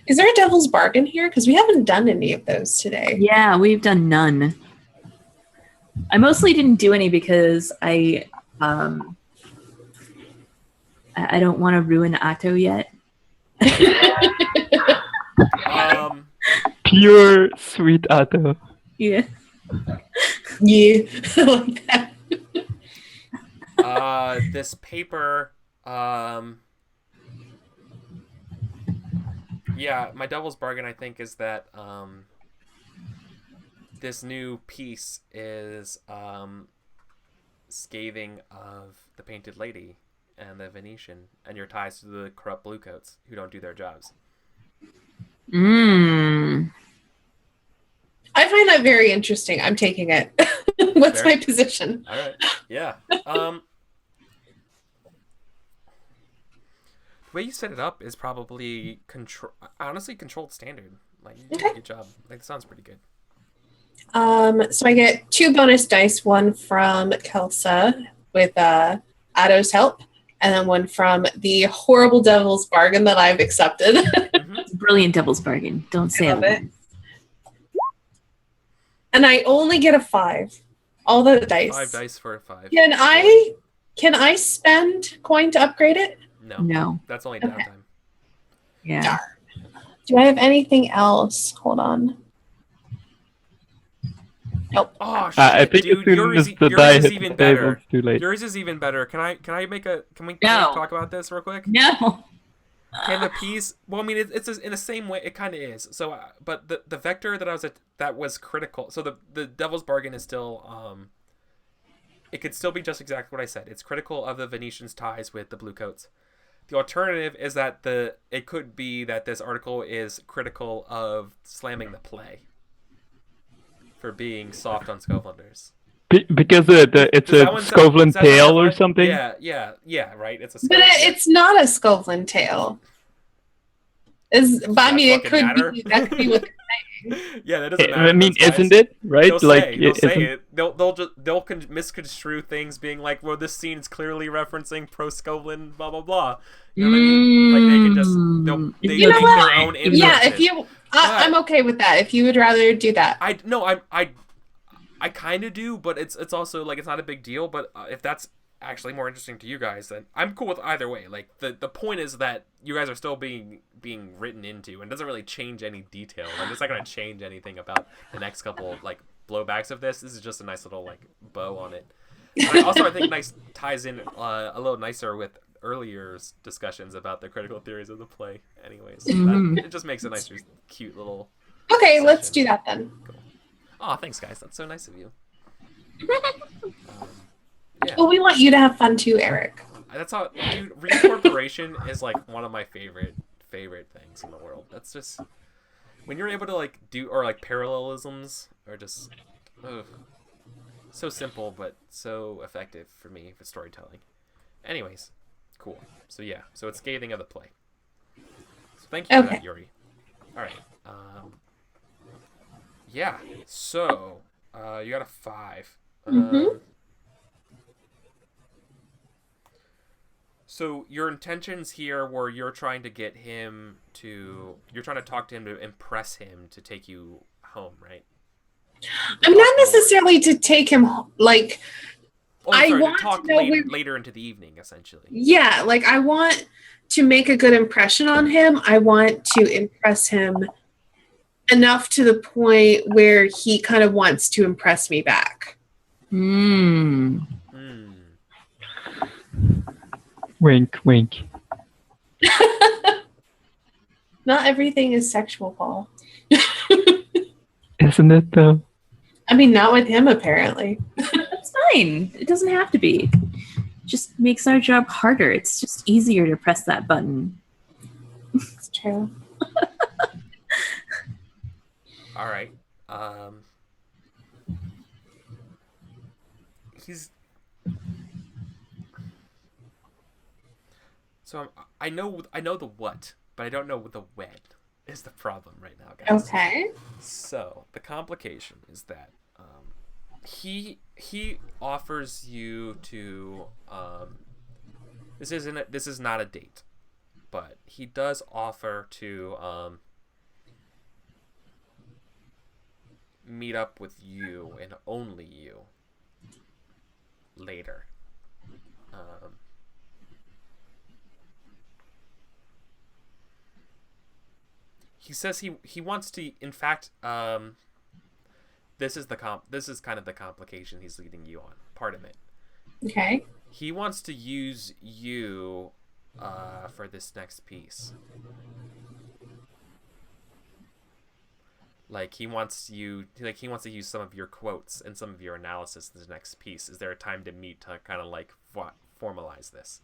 Is there a devil's bargain here? Because we haven't done any of those today. Yeah, we've done none. I mostly didn't do any because I don't want to ruin Atto yet. Pure sweet Atto. Yeah. Yeah, I like that. This paper, my devil's bargain, I think, is that this new piece is scathing of the Painted Lady and the Venetian, and your ties to the corrupt bluecoats who don't do their jobs. Mmm. I find that very interesting. I'm taking it. What's Fair. my position? All right. Yeah. The way you set it up is probably controlled standard. Like, you did a good job. Like, it sounds pretty good. So I get 2 bonus dice, one from Kelsa with Atto's help, and then one from the horrible devil's bargain that I've accepted. It's a brilliant devil's bargain. Don't say love it. it. And I only get a 5. All the dice. 5 dice for a 5. Can I spend coin to upgrade it? No. That's only Okay. downtime. Yeah. Do I have anything else? Hold on. Nope. Oh shit, I think dude, as soon yours, as the yours die is hits even the table, better. it's too late. Yours is even better. Can we No. talk about this real quick? No. Can the piece? Well, I mean, it's in the same way. It kind of is. So, but the vector that was critical. So the devil's bargain is still it could still be just exactly what I said. It's critical of the Venetians' ties with the bluecoats. The alternative is that it could be that this article is critical of slamming the play for being soft on Scotlanders. Because it's a Scotland tale or something. Yeah, right. It's a. But it's not a Scotland tale. But I mean, it could matter? be. That could be what they're saying. Yeah, that doesn't matter. I mean, to those isn't guys. it right? They'll say it. They'll misconstrue things, being like, "Well, this scene is clearly referencing pro Scotland, blah blah blah." You know what I mean? Like they can just they You know make what? their own inferences. Yeah, if you, I'm okay with that. If you would rather do that, I kind of do, but it's also like it's not a big deal. But if that's actually more interesting to you guys, then I'm cool with either way. Like the point is that you guys are still being written into, and it doesn't really change any detail. Like it's not going to change anything about the next couple like blowbacks of this. This is just a nice little like bow on it. And I think ties in a little nicer with earlier discussions about the critical theories of the play. Anyways, it just makes a nicer, cute little Okay, let's do that then. Cool. Oh, thanks, guys. That's so nice of you. Yeah. Well, we want you to have fun too, Eric. That's how, dude. Reincorporation is like one of my favorite things in the world. That's just when you're able to like do or like parallelisms are just so simple but so effective for me for storytelling. Anyways, cool. So yeah, so it's scathing of the play. So thank you for that, Yuri. All right. Yeah. So you got a 5. So your intentions here were you're trying to talk to him to impress him to take you home, right? I'm not necessarily to take him like. I want to talk to know later into the evening, essentially. Yeah, like I want to make a good impression on him. I want to impress him enough to the point where he kind of wants to impress me back. Wink, wink. Not everything is sexual, Paul. Isn't it though? I mean, not with him, apparently. That's fine. It doesn't have to be. It just makes our job harder. It's just easier to press that button. It's true. All right. So I know the what, but I don't know the when is the problem right now, guys. Okay. So the complication is that he offers you to this is not a date, but he does offer to meet up with you and only you later. He says he wants to. In fact, this is kind of the complication he's leading you on. Part of it. Okay. He wants to use you for this next piece. Like he wants to use some of your quotes and some of your analysis in the next piece. Is there a time to meet to kind of like formalize this?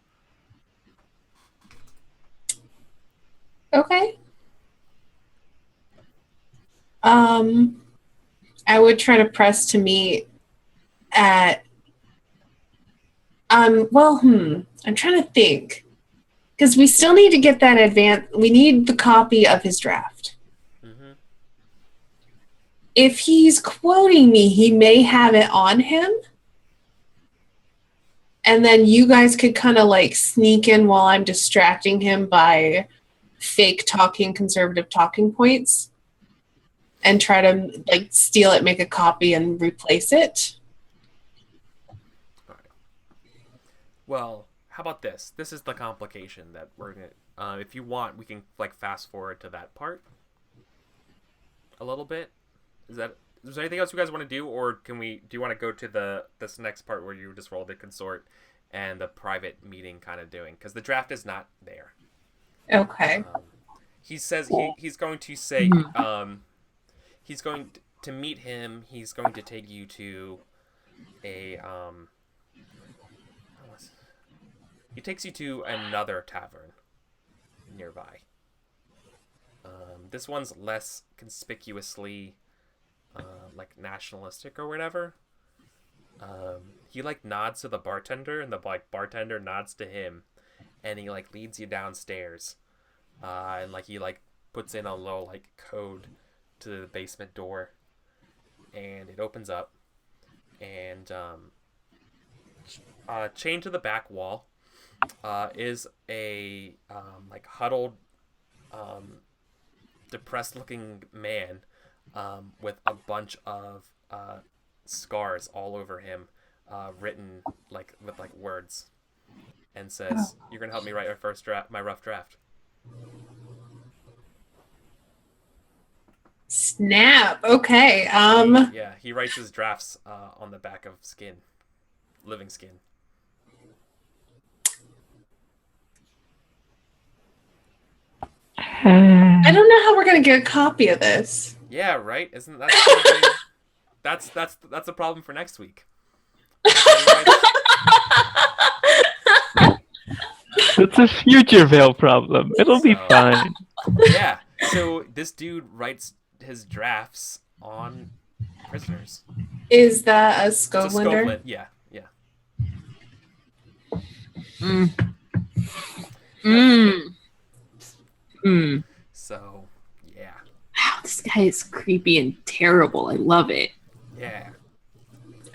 Okay. I would try to press to meet at I'm trying to think. Because we still need to get that we need the copy of his draft. Mm-hmm. If he's quoting me, he may have it on him. And then you guys could kind of like sneak in while I'm distracting him by fake talking conservative talking points. And try to like steal it, make a copy, and replace it. All right. Well, how about this? This is the complication that we're gonna. If you want, we can like fast forward to that part a little bit. Is there anything else you guys want to do, or do you want to go to this next part where you just roll the consort and the private meeting kind of doing? Because the draft is not there. Okay. He says he's going to say. He's going to meet him. He's going to take you to a he takes you to another tavern nearby. This one's less conspicuously like nationalistic or whatever. He like nods to the bartender, and the like bartender nods to him, and he like leads you downstairs, and like he like puts in a low like code to the basement door, and it opens up, and chained to the back wall is a like huddled depressed looking man with a bunch of scars all over him, written like with like words, and says, "You're gonna help me write my rough draft." Snap. Okay. Yeah, he writes his drafts on the back of living skin. I don't know how we're gonna get a copy of this. Yeah, right. Isn't that that's a problem for next week? It's a future Vale problem. It'll be fine. Yeah. So this dude writes his drafts on prisoners. Is that a It's a Scovelander? Scovland. Yeah. So, yeah. Wow, this guy is creepy and terrible. I love it. Yeah.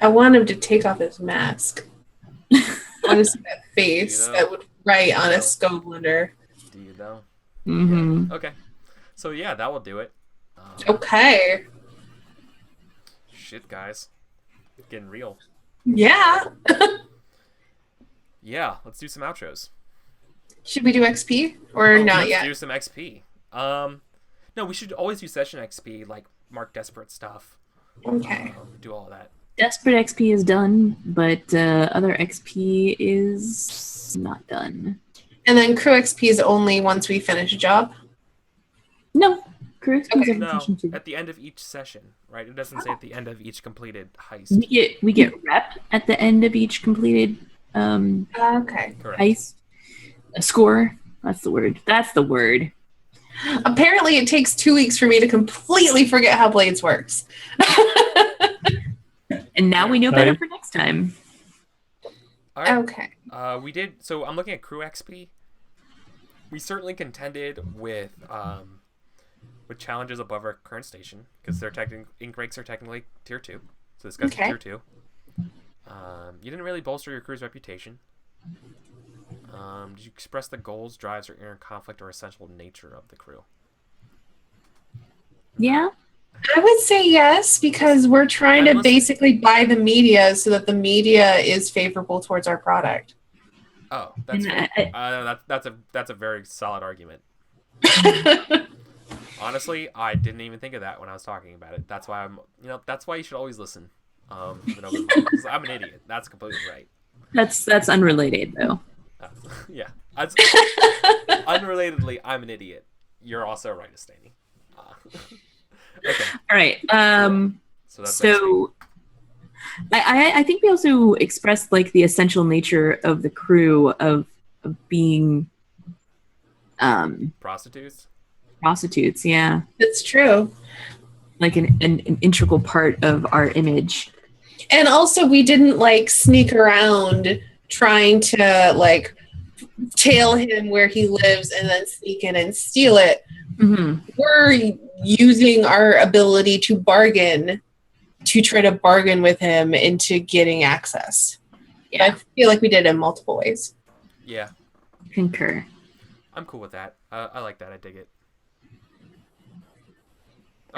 I want him to take off his mask. I want to see that face You know? that would write on You a know? Scovelander. Do you know? Mm-hmm. Yeah. Okay. So, yeah, that will do it. Okay. Shit, guys. Getting real. Yeah. Yeah, let's do some outros. Should we do XP or not let's yet? do some XP. No, we should always do session XP, like mark desperate stuff. Okay. Do all of that. Desperate XP is done, but other XP is not done. And then crew XP is only once we finish a job. No, crew XP is Okay. every No, session too. at the end of each session, right? It doesn't say at the end of each completed heist. We get rep at the end of each completed Okay. Correct. heist. A score. That's the word. That's the word. Apparently, it takes 2 weeks for me to completely forget how Blades works. And now we know better Right. for next time. All right. Okay. We did. So I'm looking at crew XP. We certainly contended with challenges above our current station because their ink ranks are technically tier 2. So this guy's Okay. tier 2. You didn't really bolster your crew's reputation. Did you express the goals, drives, or inner conflict or essential nature of the crew? Yeah. I would say yes, because we're trying That to must- basically buy the media so that the media is favorable towards our product. Oh, that's And that's a very solid argument. Honestly, I didn't even think of that when I was talking about it. That's why that's why you should always listen. Even though 'cause I'm an idiot. That's completely right. That's unrelated though. Yeah. Unrelatedly, I'm an idiot. You're also right, Asteyni. Okay. All right. So that's So I think we also expressed like the essential nature of the crew of being prostitutes. prostitutes. Yeah, It's true. like an integral part of our image. And also, we didn't like sneak around trying to like tail him where he lives and then sneak in and steal it. Mm-hmm. We're using our ability to bargain to try to bargain with him into getting access. Yeah, I feel like we did it in multiple ways. Yeah, concur. I'm cool with that. I like that. I dig it.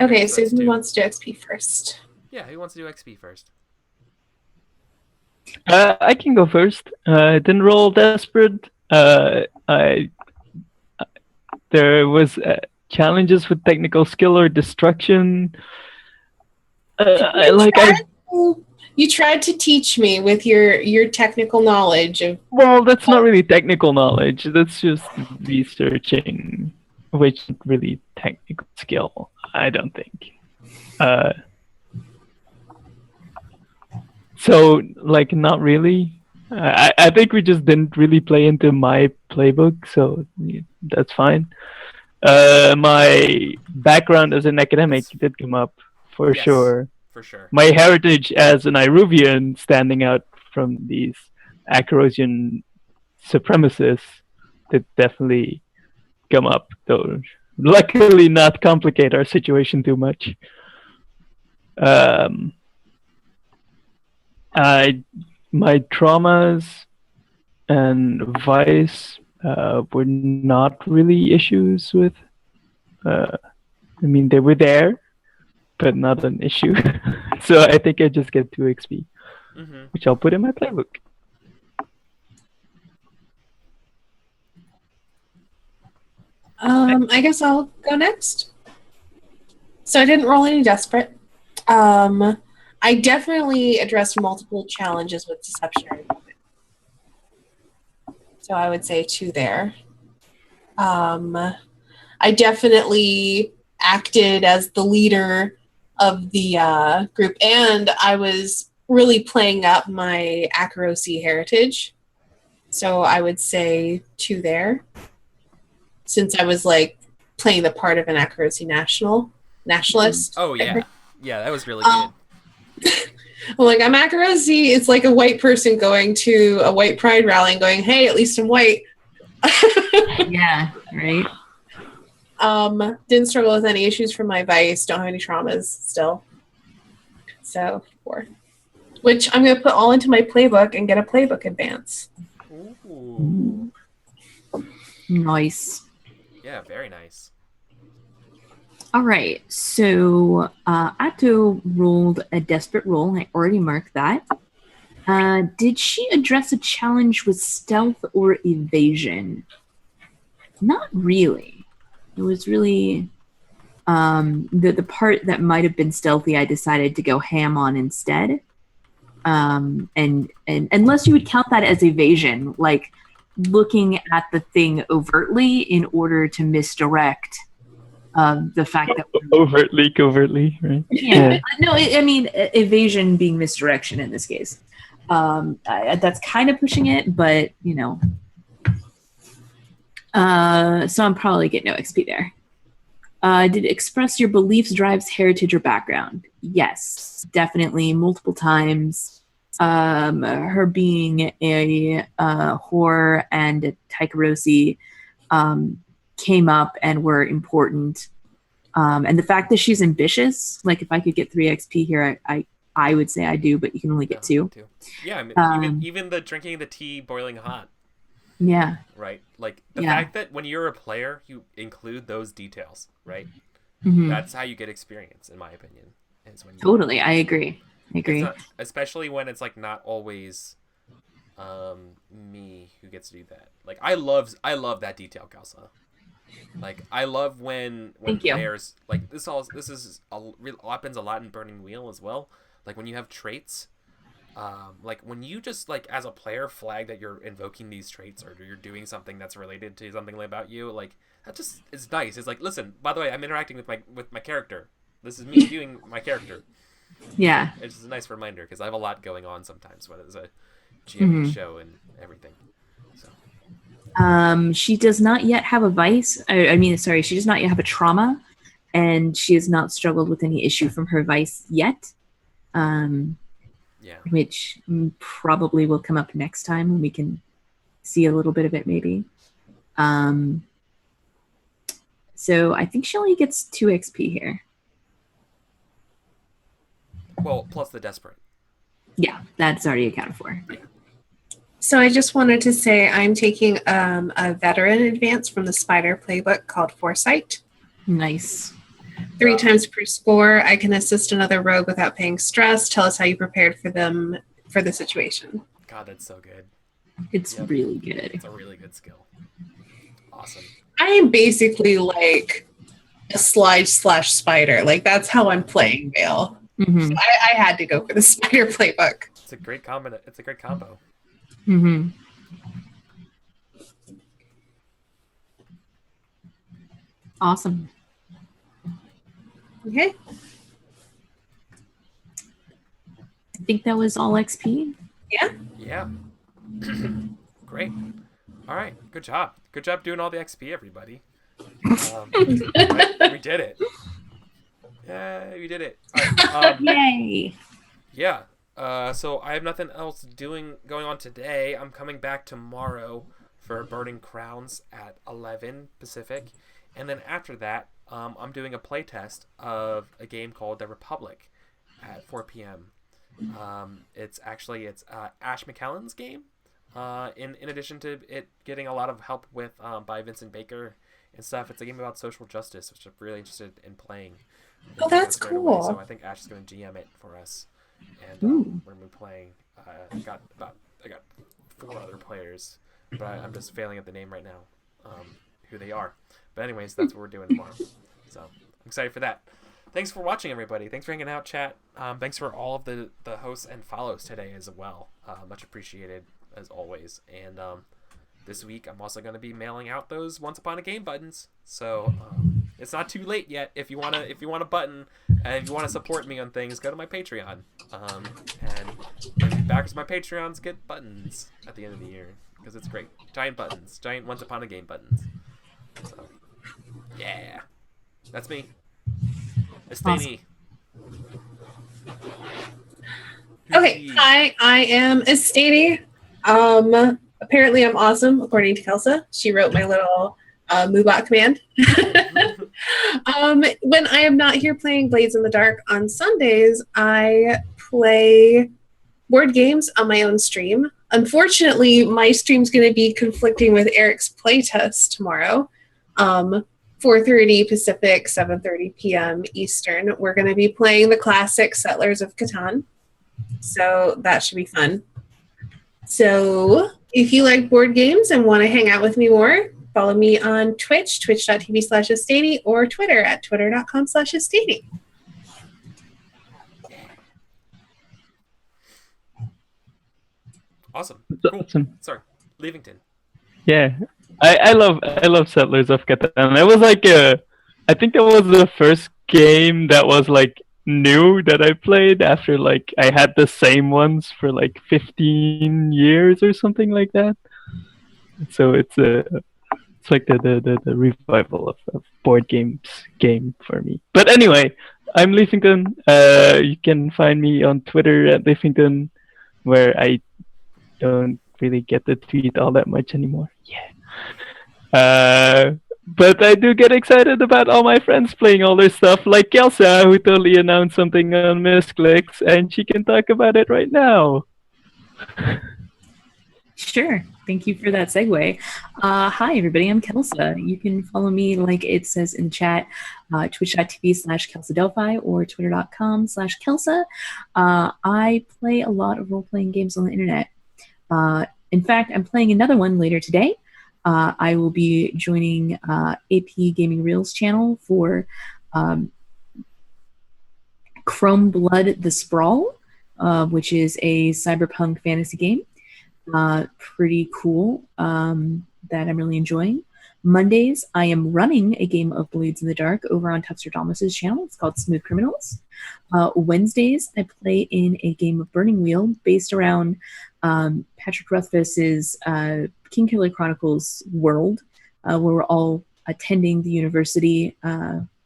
Okay, so that's who two. wants to do XP first? Yeah, who wants to do XP first? I can go first. Didn't roll desperate. There was challenges with technical skill or destruction. You tried to teach me with your technical knowledge of. Well, that's not really technical knowledge. That's just researching, which is really technical skill. I don't think. So, like, not really. I think we just didn't really play into my playbook, so that's fine. My background as an academic did come up for Yes. sure. For sure. My heritage as an Iruvian standing out from these Acarosian supremacists did definitely come up, though luckily not complicate our situation too much. My traumas and vice were not really issues with. I mean, they were there, but not an issue. So I think I just get 2 XP, Mm-hmm. which I'll put in my playbook. I guess I'll go next. So I didn't roll any desperate. I definitely addressed multiple challenges with deception. So I would say 2 there. I definitely acted as the leader of the group, and I was really playing up my Akarosi heritage. So I would say 2 there, since I was like playing the part of an Akarosi nationalist. Oh yeah, yeah, that was really good. I'm like, I'm Akarosi. It's like a white person going to a white pride rally and going, hey, at least I'm white. Yeah, right. Didn't struggle with any issues from my vice. Don't have any traumas still. So 4. Which I'm going to put all into my playbook and get a playbook advance. Ooh. Nice. Yeah, very nice. All right, so Atto rolled a desperate roll. I already marked that. Did she address a challenge with stealth or evasion? Not really. It was really the part that might have been stealthy. I decided to go ham on instead. And unless you would count that as evasion, like looking at the thing overtly in order to misdirect. The fact that covertly, right? Yeah. No, I mean evasion being misdirection in this case. That's kind of pushing it, but you know. So I'm probably get no XP there. Did it express your beliefs, drives, heritage, or background? Yes, definitely, multiple times. Her being a whore and a Taikarosi came up and were important. And the fact that she's ambitious, like if I could get 3 XP here, I would say I do, but you can only get 2. Yeah, I mean, even the drinking the tea boiling hot. Yeah. Right? Like, the fact that when you're a player, you include those details, right? Mm-hmm. That's how you get experience, in my opinion. Is when totally, I agree. Not, especially when it's, like, not always me who gets to do that. Like, I love that detail, Kelsa. Like, I love when players... Like, this happens a lot in Burning Wheel as well. Like, when you have traits... like when you just like as a player flag that you're invoking these traits or you're doing something that's related to something about you, like that just is nice. It's like, listen, by the way, I'm interacting with my character. This is me doing my character. Yeah, it's just a nice reminder because I have a lot going on sometimes when it's a GM show and everything. So she does not yet have a vice. She does not yet have a trauma, and she has not struggled with any issue from her vice yet. Yeah. Which probably will come up next time when we can see a little bit of it, maybe. So I think she only gets 2 XP here. Well, plus the desperate. Yeah, that's already accounted for. Yeah. So I just wanted to say I'm taking a veteran advance from the Spider playbook called Foresight. Nice. 3 times per score, I can assist another rogue without paying stress. Tell us how you prepared for them for the situation. God, that's so good. It's really good. It's a really good skill. Awesome. I am basically like a slide/spider. Like that's how I'm playing Vale. Mm-hmm. So I had to go for the Spider playbook. It's a great combo. It's a great combo. Mm-hmm. Awesome. Okay. I think that was all XP. Yeah. Yeah. Great. All right. Good job. Good job doing all the XP, everybody. Right? We did it. Yeah, we did it. All right. Yay. Yeah. So I have nothing else going on today. I'm coming back tomorrow for Burning Crowns at 11 Pacific. And then after that, I'm doing a playtest of a game called The Republic at 4 p.m. It's Ash McKellen's game. In addition to it getting a lot of help with by Vincent Baker and stuff, it's a game about social justice, which I'm really interested in playing. Oh, that's cool. So I think Ash is going to GM it for us, and we're going to be playing. I got 4 other players, but I'm just failing at the name right now, who they are. But anyways, that's what we're doing tomorrow. So I'm excited for that. Thanks for watching, everybody. Thanks for hanging out, chat. Thanks for all of the hosts and follows today as well. Much appreciated, as always. And this week, I'm also going to be mailing out those Once Upon a Game buttons. So, It's not too late yet. If you want a button and if you want to support me on things, go to my Patreon. And backers my Patreons get buttons at the end of the year because it's great. Giant buttons, giant Once Upon a Game buttons. So, yeah, that's me. Asteyni. Okay, hi, I am Asteyni. Apparently I'm awesome, according to Kelsa. She wrote my little Moobot command. When I am not here playing Blades in the Dark on Sundays, I play board games on my own stream. Unfortunately, my stream's going to be conflicting with Eric's playtest tomorrow. 4:30 Pacific, 7:30 p.m. Eastern. We're going to be playing the classic Settlers of Catan. So that should be fun. So if you like board games and want to hang out with me more, follow me on Twitch, twitch.tv/Asteyni, or Twitter at twitter.com/Asteyni. Awesome. That's Cool. awesome. Sorry. Liefington. Yeah, I love Settlers of Catan. It was like I think that was the first game that was like new that I played after like I had the same ones for like 15 years or something like that. So it's like the revival of board games game for me. But anyway, I'm Liefington. You can find me on Twitter at Liefington, where I don't really get to tweet all that much anymore. Yeah. But I do get excited about all my friends playing all their stuff, like Kelsa, who totally announced something on Misclicks, and she can talk about it right now. Sure. Thank you for that segue. Hi, everybody. I'm Kelsa. You can follow me, like it says in the chat, twitch.tv/KelsaDelphi or twitter.com/Kelsa. I play a lot of role-playing games on the internet. In fact, I'm playing another one later today. I will be joining AP Gaming Reels channel for Chrome Blood the Sprawl, which is a cyberpunk fantasy game. Pretty cool that I'm really enjoying. Mondays, I am running a game of Blades in the Dark over on Tufster Thomas's channel. It's called Smooth Criminals. Wednesdays, I play in a game of Burning Wheel based around Patrick Rothfuss's Kingkiller Chronicles world, where we're all attending the university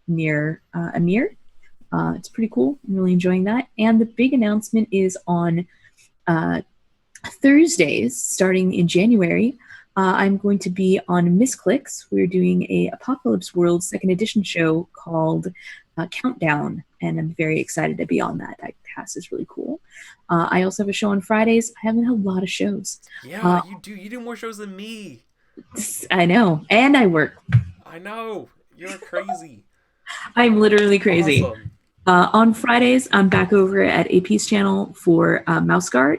near Amir. It's pretty cool. I'm really enjoying that. And the big announcement is on Thursdays, starting in January, I'm going to be on Misclicks. We're doing a Apocalypse World 2nd edition show called Countdown, and I'm very excited to be on that. That cast is really cool. I also have a show on Fridays. I haven't had a lot of shows. Yeah, you do. You do more shows than me. I know, and I work. I know. You're crazy. I'm literally crazy. Awesome. On Fridays, I'm back over at AP's channel for Mouse Guard,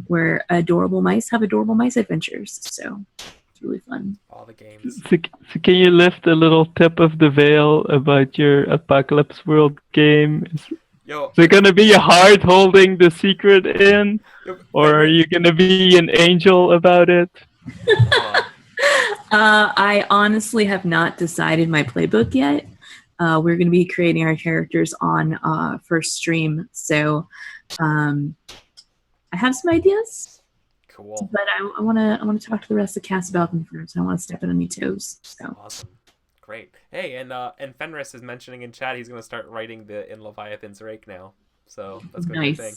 where adorable mice have adorable mice adventures. So it's really fun. All the games. So can you lift a little tip of the veil about your Apocalypse World game? Yo, Is it going to be hard holding the secret in? Or are you going to be an angel about it? I honestly have not decided my playbook yet. We're going to be creating our characters on first stream. So I have some ideas. Cool. But I want to talk to the rest of the cast about them first. I don't want to step on any toes. So Awesome. Great. Hey, and Fenris is mentioning in chat he's going to start writing in Leviathan's Rake now. So that's going to be a thing.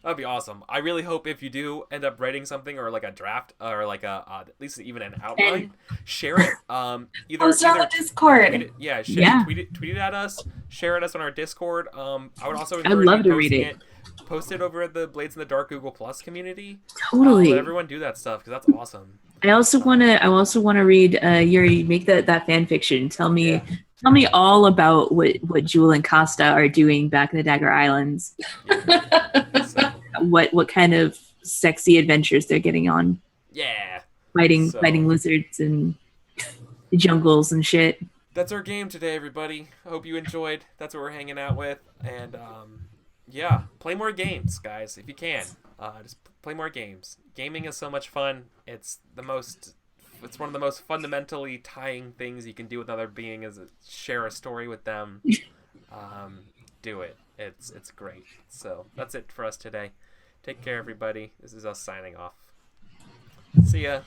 That'd be awesome. I really hope if you do end up writing something or like a draft or like at least even an outline, share it. Post it on the Discord. Tweet it at us. Share it us on our Discord. I would also encourage I'd love you to read it. Post it over at the Blades in the Dark Google Plus community. Totally. Let everyone do that stuff because that's awesome. I also want to read Yuri, make that fan fiction. Tell me all about what Jewel and Costa are doing back in the Dagger Islands. Yeah. So, what kind of sexy adventures they're getting on. yeah. Fighting lizards and jungles and shit. That's our game today, everybody. I hope you enjoyed. That's what we're hanging out with. And yeah, play more games, guys, if you can. Just play more games. Gaming is so much fun. It's the most it's one of the most fundamentally tying things you can do with another being is share a story with them. Do it. It's great. So that's it for us today. Take care, everybody. This is us signing off. See ya.